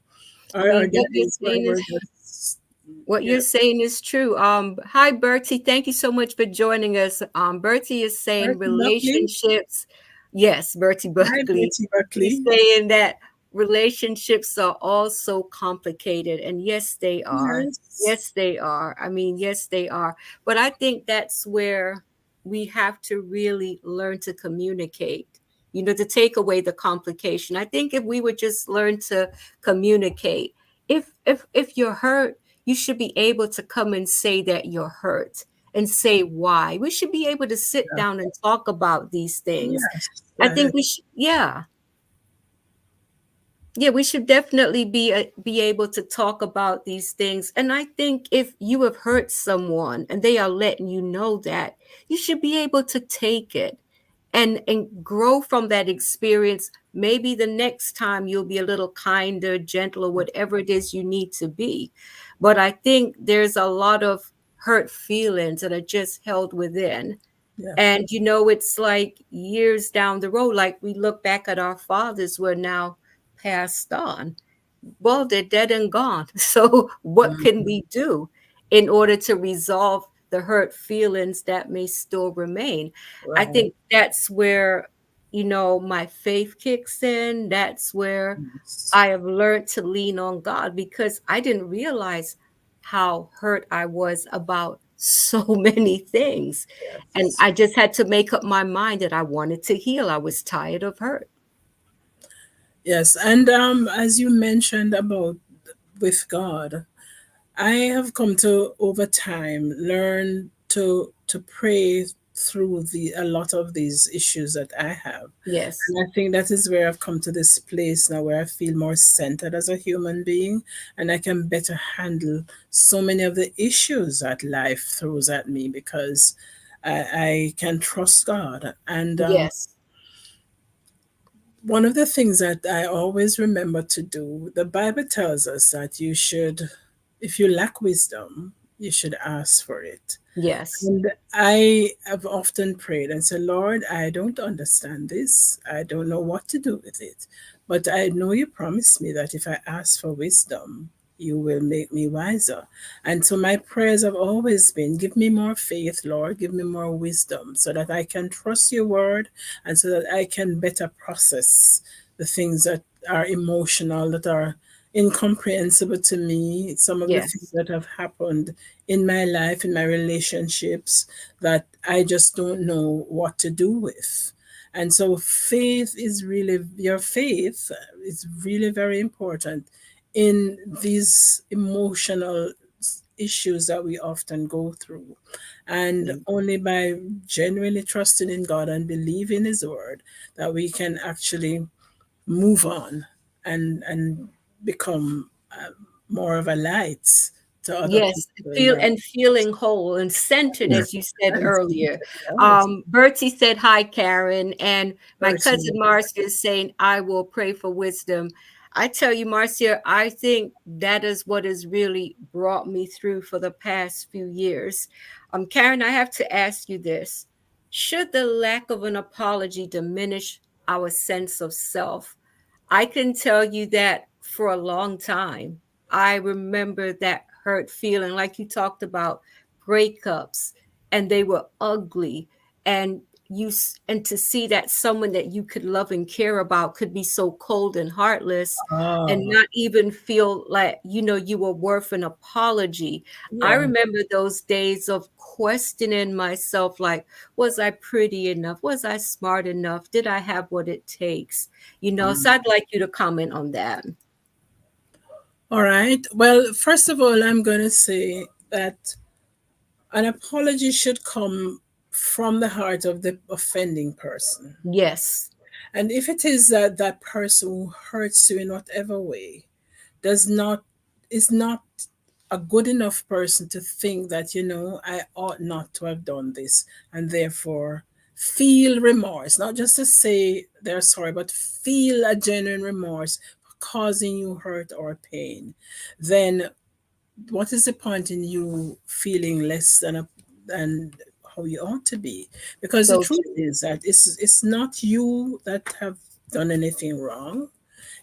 S1: I
S2: Our
S1: mean, what you're
S2: daddies
S1: saying
S2: were
S1: is
S2: just,
S1: what
S2: yeah.
S1: you're saying is true. Hi Bertie, thank you so much for joining us. Bertie is saying
S2: Bertie Buckley.
S1: relationships. Yes, Bertie
S2: Hi,
S1: Buckley.
S2: Bertie
S1: He's
S2: Buckley.
S1: saying that relationships are also complicated, and yes, they are.
S2: Yes.
S1: Yes, they are. I mean, yes, they are. But I think that's where we have to really learn to communicate. To take away the complication. I think if we would just learn to communicate, if you're hurt, you should be able to come and say that you're hurt and say why. We should be able to sit
S2: Yeah.
S1: down and talk about these things.
S2: Yes.
S1: I
S2: Yeah.
S1: think we should, yeah. Yeah, we should definitely be able to talk about these things. And I think if you have hurt someone and they are letting you know that, you should be able to take it and grow from that experience. Maybe the next time you'll be a little kinder, gentler, whatever it is you need to be. But I think there's a lot of hurt feelings that are just held within.
S2: Yeah.
S1: And it's like years down the road, like we look back at our fathers who are now passed on. Well, they're dead and gone. So what can
S2: Mhm.
S1: we do in order to resolve the hurt feelings that may still remain? I
S2: Right.
S1: think that's where, my faith kicks in. That's where
S2: Yes.
S1: I have learned to lean on God, because I didn't realize how hurt I was about so many things. And
S2: Yes.
S1: I just had to make up my mind that I wanted to heal. I was tired of hurt.
S2: Yes. And as you mentioned about with God, I have come to over time learn to pray through a lot of these issues that I have.
S1: Yes.
S2: And I think that is where I've come to this place now where I feel more centered as a human being, and I can better handle so many of the issues that life throws at me because I can trust God. And
S1: Yes.
S2: one of the things that I always remember to do, the Bible tells us that you should, if you lack wisdom, you should ask for it.
S1: Yes.
S2: And I have often prayed and said, Lord, I don't understand this. I don't know what to do with it. But I know you promised me that if I ask for wisdom, you will make me wiser. And so my prayers have always been, give me more faith, Lord, give me more wisdom so that I can trust your word and so that I can better process the things that are emotional, that are incomprehensible to me, some of the things
S1: Yes.
S2: that have happened in my life, in my relationships, that I just don't know what to do with. And so your faith is really very important in these emotional issues that we often go through. And
S1: Yeah.
S2: only by genuinely trusting in God and believing His word that we can actually move on and become more of a light to other
S1: Yes,
S2: people in
S1: feel
S2: our
S1: and feeling whole and centered, as you said earlier.
S2: yes,
S1: Bertie said, "Hi, Karen," and my cousin
S2: person.
S1: Marcia is saying, "I will pray for wisdom." I tell you, Marcia, I think that is what has really brought me through for the past few years. Karen, I have to ask you this: should the lack of an apology diminish our sense of self? I can tell you that for a long time, I remember that hurt feeling, like you talked about breakups, and they were ugly. And and to see that someone that you could love and care about could be so cold and heartless and
S2: Oh,
S1: not even feel like, you were worth an apology. I
S2: yeah.
S1: remember those days of questioning myself, like, was I pretty enough? Was I smart enough? Did I have what it takes? So I'd like you to comment on that.
S2: All right. Well, first of all, I'm going to say that an apology should come from the heart of the offending person.
S1: Yes.
S2: And if it is that that person who hurts you in whatever way does not is not a good enough person to think that I ought not to have done this, and therefore feel remorse, not just to say they're sorry, but feel a genuine remorse for causing you hurt or pain, then what is the point in you feeling less than how you ought to be? Because the
S1: So
S2: truth
S1: true.
S2: is that it's not you that have done anything wrong,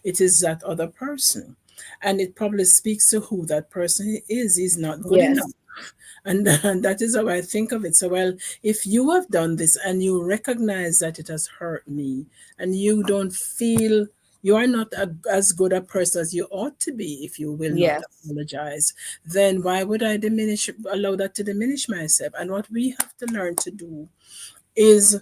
S2: it is that other person. And it probably speaks to who that person is. He's not good enough.
S1: Yes.
S2: And that is how I think of it. So, well, if you have done this and you recognize that it has hurt me, and you don't feel you are not as good a person as you ought to be if you will not
S1: Yes.
S2: apologize, then why would I allow that to diminish myself? And what we have to learn to do is,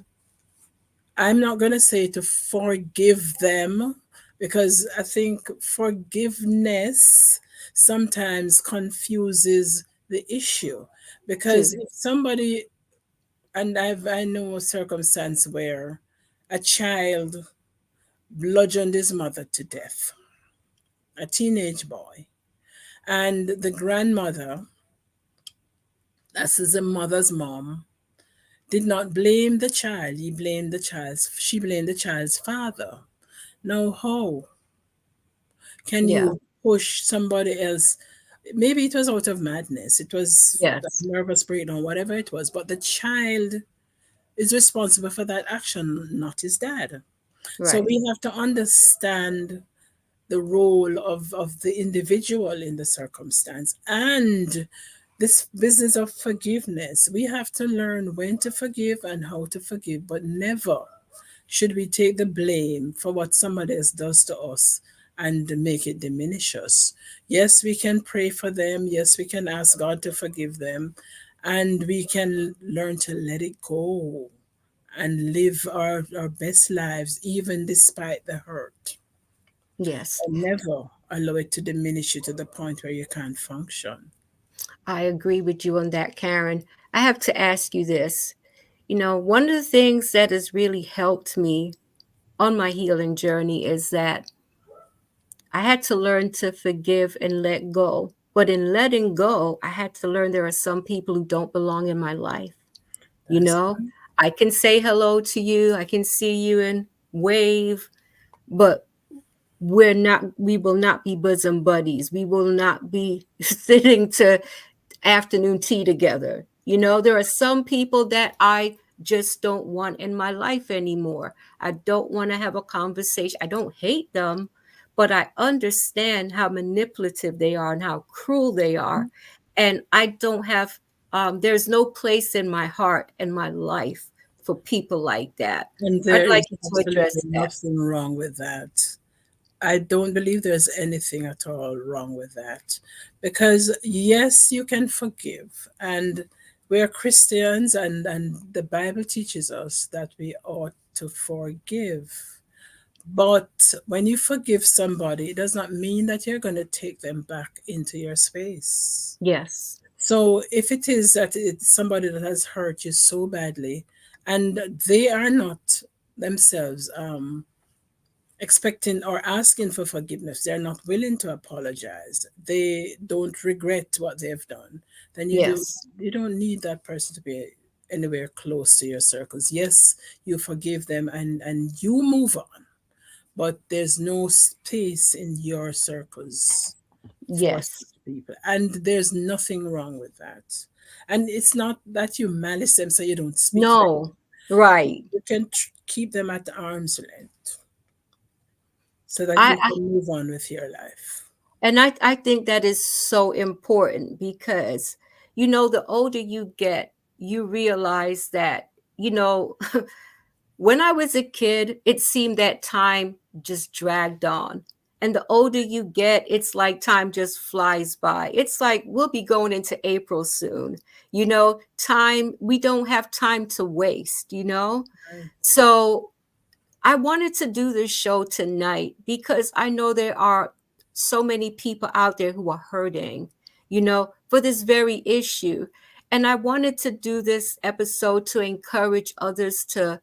S2: I'm not going to say to forgive them, because I think forgiveness sometimes confuses the issue. Because
S1: True.
S2: if somebody, and I know a circumstance where a child bludgeoned his mother to death, a teenage boy, and the grandmother, that is the mother's mom, did not blame the child. She blamed the child's father. Now, how can
S1: Yeah.
S2: you push somebody else? Maybe it was out of madness, it was a
S1: Yes.
S2: nervous breakdown, whatever it was, but the child is responsible for that action, not his dad. So
S1: Right.
S2: we have to understand the role of the individual in the circumstance, and this business of forgiveness. We have to learn when to forgive and how to forgive, but never should we take the blame for what somebody else does to us and make it diminish us. Yes, we can pray for them. Yes, we can ask God to forgive them. And we can learn to let it go and live our best lives, even despite the hurt.
S1: Yes.
S2: And never allow it to diminish you to the point where you can't function.
S1: I agree with you on that, Karen. I have to ask you this. one of the things that has really helped me on my healing journey is that I had to learn to forgive and let go. But in letting go, I had to learn there are some people who don't belong in my life. You
S2: That's
S1: know, I can say hello to you, I can see you and wave, but we will not be bosom buddies. We will not be sitting to afternoon tea together. There are some people that I just don't want in my life anymore. I don't want to have a conversation. I don't hate them, but I understand how manipulative they are and how cruel they are. And I don't have, there's no place in my heart and my life for people like that.
S2: And
S1: I'd
S2: there
S1: like
S2: is
S1: you to
S2: absolutely
S1: address that.
S2: nothing wrong with that. I don't believe there's anything at all wrong with that. Because, yes, you can forgive. And we're Christians, and the Bible teaches us that we ought to forgive. But when you forgive somebody, it does not mean that you're going to take them back into your space.
S1: Yes.
S2: So if it is that it's somebody that has hurt you so badly, and they are not themselves expecting or asking for forgiveness, they're not willing to apologize, they don't regret what they've done, then
S1: Yes.
S2: you don't need that person to be anywhere close to your circles. Yes, you forgive them and you move on, but there's no space in your circles for
S1: Yes.
S2: such people. And there's nothing wrong with that. And it's not that you malice them so you don't speak to them.
S1: No. Right.
S2: You can keep them at arm's length so that you
S1: I
S2: can move on with your life.
S1: And I think that is so important because, the older you get, you realize that, when I was a kid, it seemed that time just dragged on. And the older you get, it's like time just flies by. It's like we'll be going into April soon. We don't have time to waste.
S2: Right.
S1: So I wanted to do this show tonight because I know there are so many people out there who are hurting, for this very issue. And I wanted to do this episode to encourage others to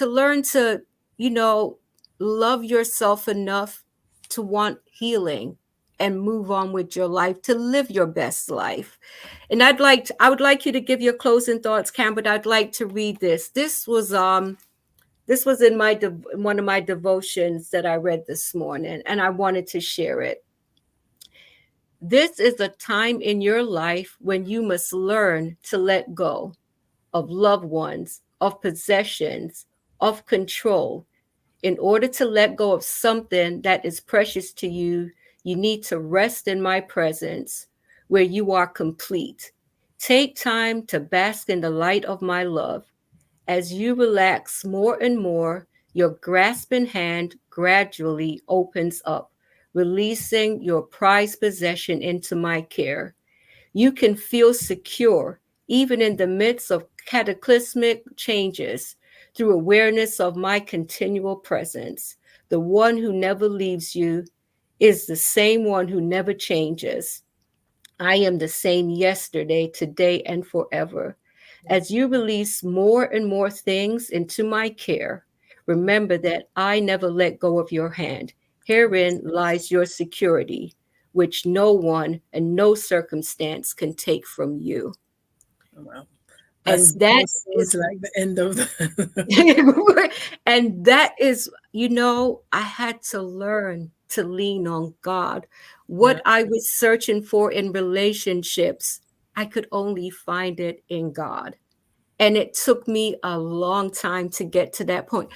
S1: learn to, you know, love yourself enough to want healing and move on with your life, to live your best life. And I would like you to give your closing thoughts, Cam, but I'd like to read this. This was in one of my devotions that I read this morning, and I wanted to share it. This is a time in your life when you must learn to let go of loved ones, of possessions, of control. In order to let go of something that is precious to you, you need to rest in my presence where you are complete. Take time to bask in the light of my love. As you relax more and more, your grasping hand gradually opens up, releasing your prized possession into my care. You can feel secure even in the midst of cataclysmic changes through awareness of my continual presence. The one who never leaves you is the same one who never changes. I am the same yesterday, today, and forever. As you release more and more things into my care, remember that I never let go of your hand. Herein lies your security, which no one and no circumstance can take from you.
S2: Well, that's
S1: And that
S2: sounds
S1: is
S2: like the end of the
S1: and that is, I had to learn to lean on God.
S2: yeah.
S1: What I was searching for in relationships, I could only find it in God. And it took me a long time to get to that point.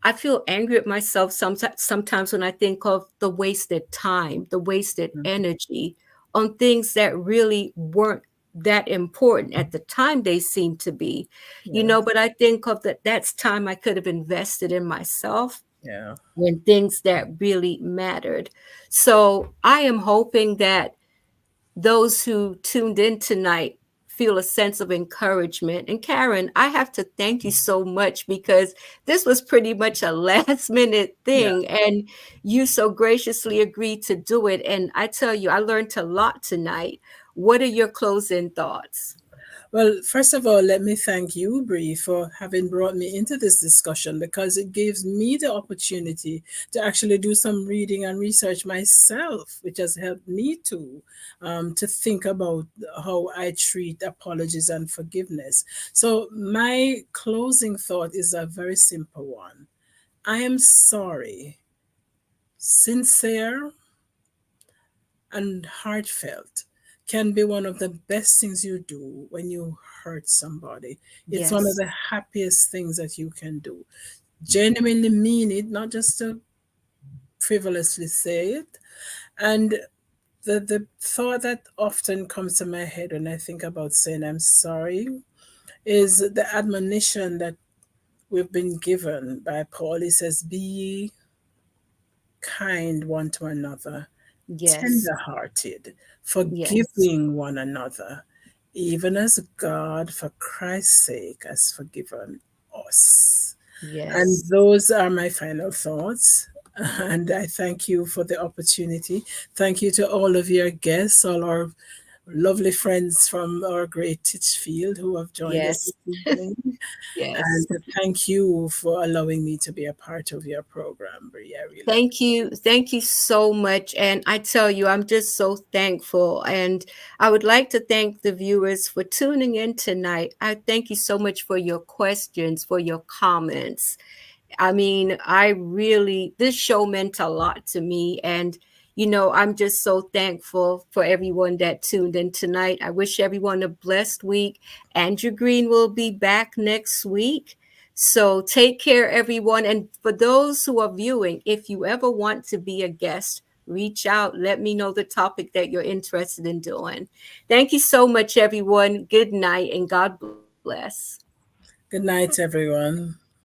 S1: I feel angry at myself sometimes when I think of the wasted time, the wasted
S2: Mhm.
S1: energy on things that really weren't that important. At the time they seemed to be,
S2: Yeah.
S1: but I think of that's time I could have invested in myself
S2: Yeah.
S1: when things that really mattered. So I am hoping that those who tuned in tonight feel a sense of encouragement. And Karen, I have to thank you so much because this was pretty much a last minute
S2: Yeah.
S1: thing. And you so graciously agreed to do it. And I tell you, I learned a lot tonight. What are your closing thoughts?
S2: Well, first of all, let me thank you, Bree, for having brought me into this discussion because it gives me the opportunity to actually do some reading and research myself, which has helped me to think about how I treat apologies and forgiveness. So, my closing thought is a very simple one. I am sorry, sincere and heartfelt can be one of the best things you do when you hurt somebody. It's one of
S1: Yes.
S2: the happiest things that you can do. Genuinely mean it, not just to frivolously say it. And the thought that often comes to my head when I think about saying I'm sorry is the admonition that we've been given by Paul. He says, be ye kind one to another,
S1: Yes.
S2: tender-hearted,
S1: Yes.
S2: forgiving one another, even as God, for Christ's sake, has forgiven us. And
S1: Yes.
S2: those are my final thoughts. And I thank you for the opportunity. Thank you to all of your guests, all our lovely friends from our great Titchfield who have joined us
S1: Yes.
S2: this evening. And
S1: Yes.
S2: thank you for allowing me to be a part of your program, Brie. I really
S1: Thank you. Thank you so much. And I tell you, I'm just so thankful. And I would like to thank the viewers for tuning in tonight. I thank you so much for your questions, for your comments. I mean, this show meant a lot to me. And, I'm just so thankful for everyone that tuned in tonight. I wish everyone a blessed week. Andrew Green will be back next week. So take care, everyone. And for those who are viewing, if you ever want to be a guest, reach out. Let me know the topic that you're interested in doing. Thank you so much, everyone. Good night and God bless.
S2: good night, everyone.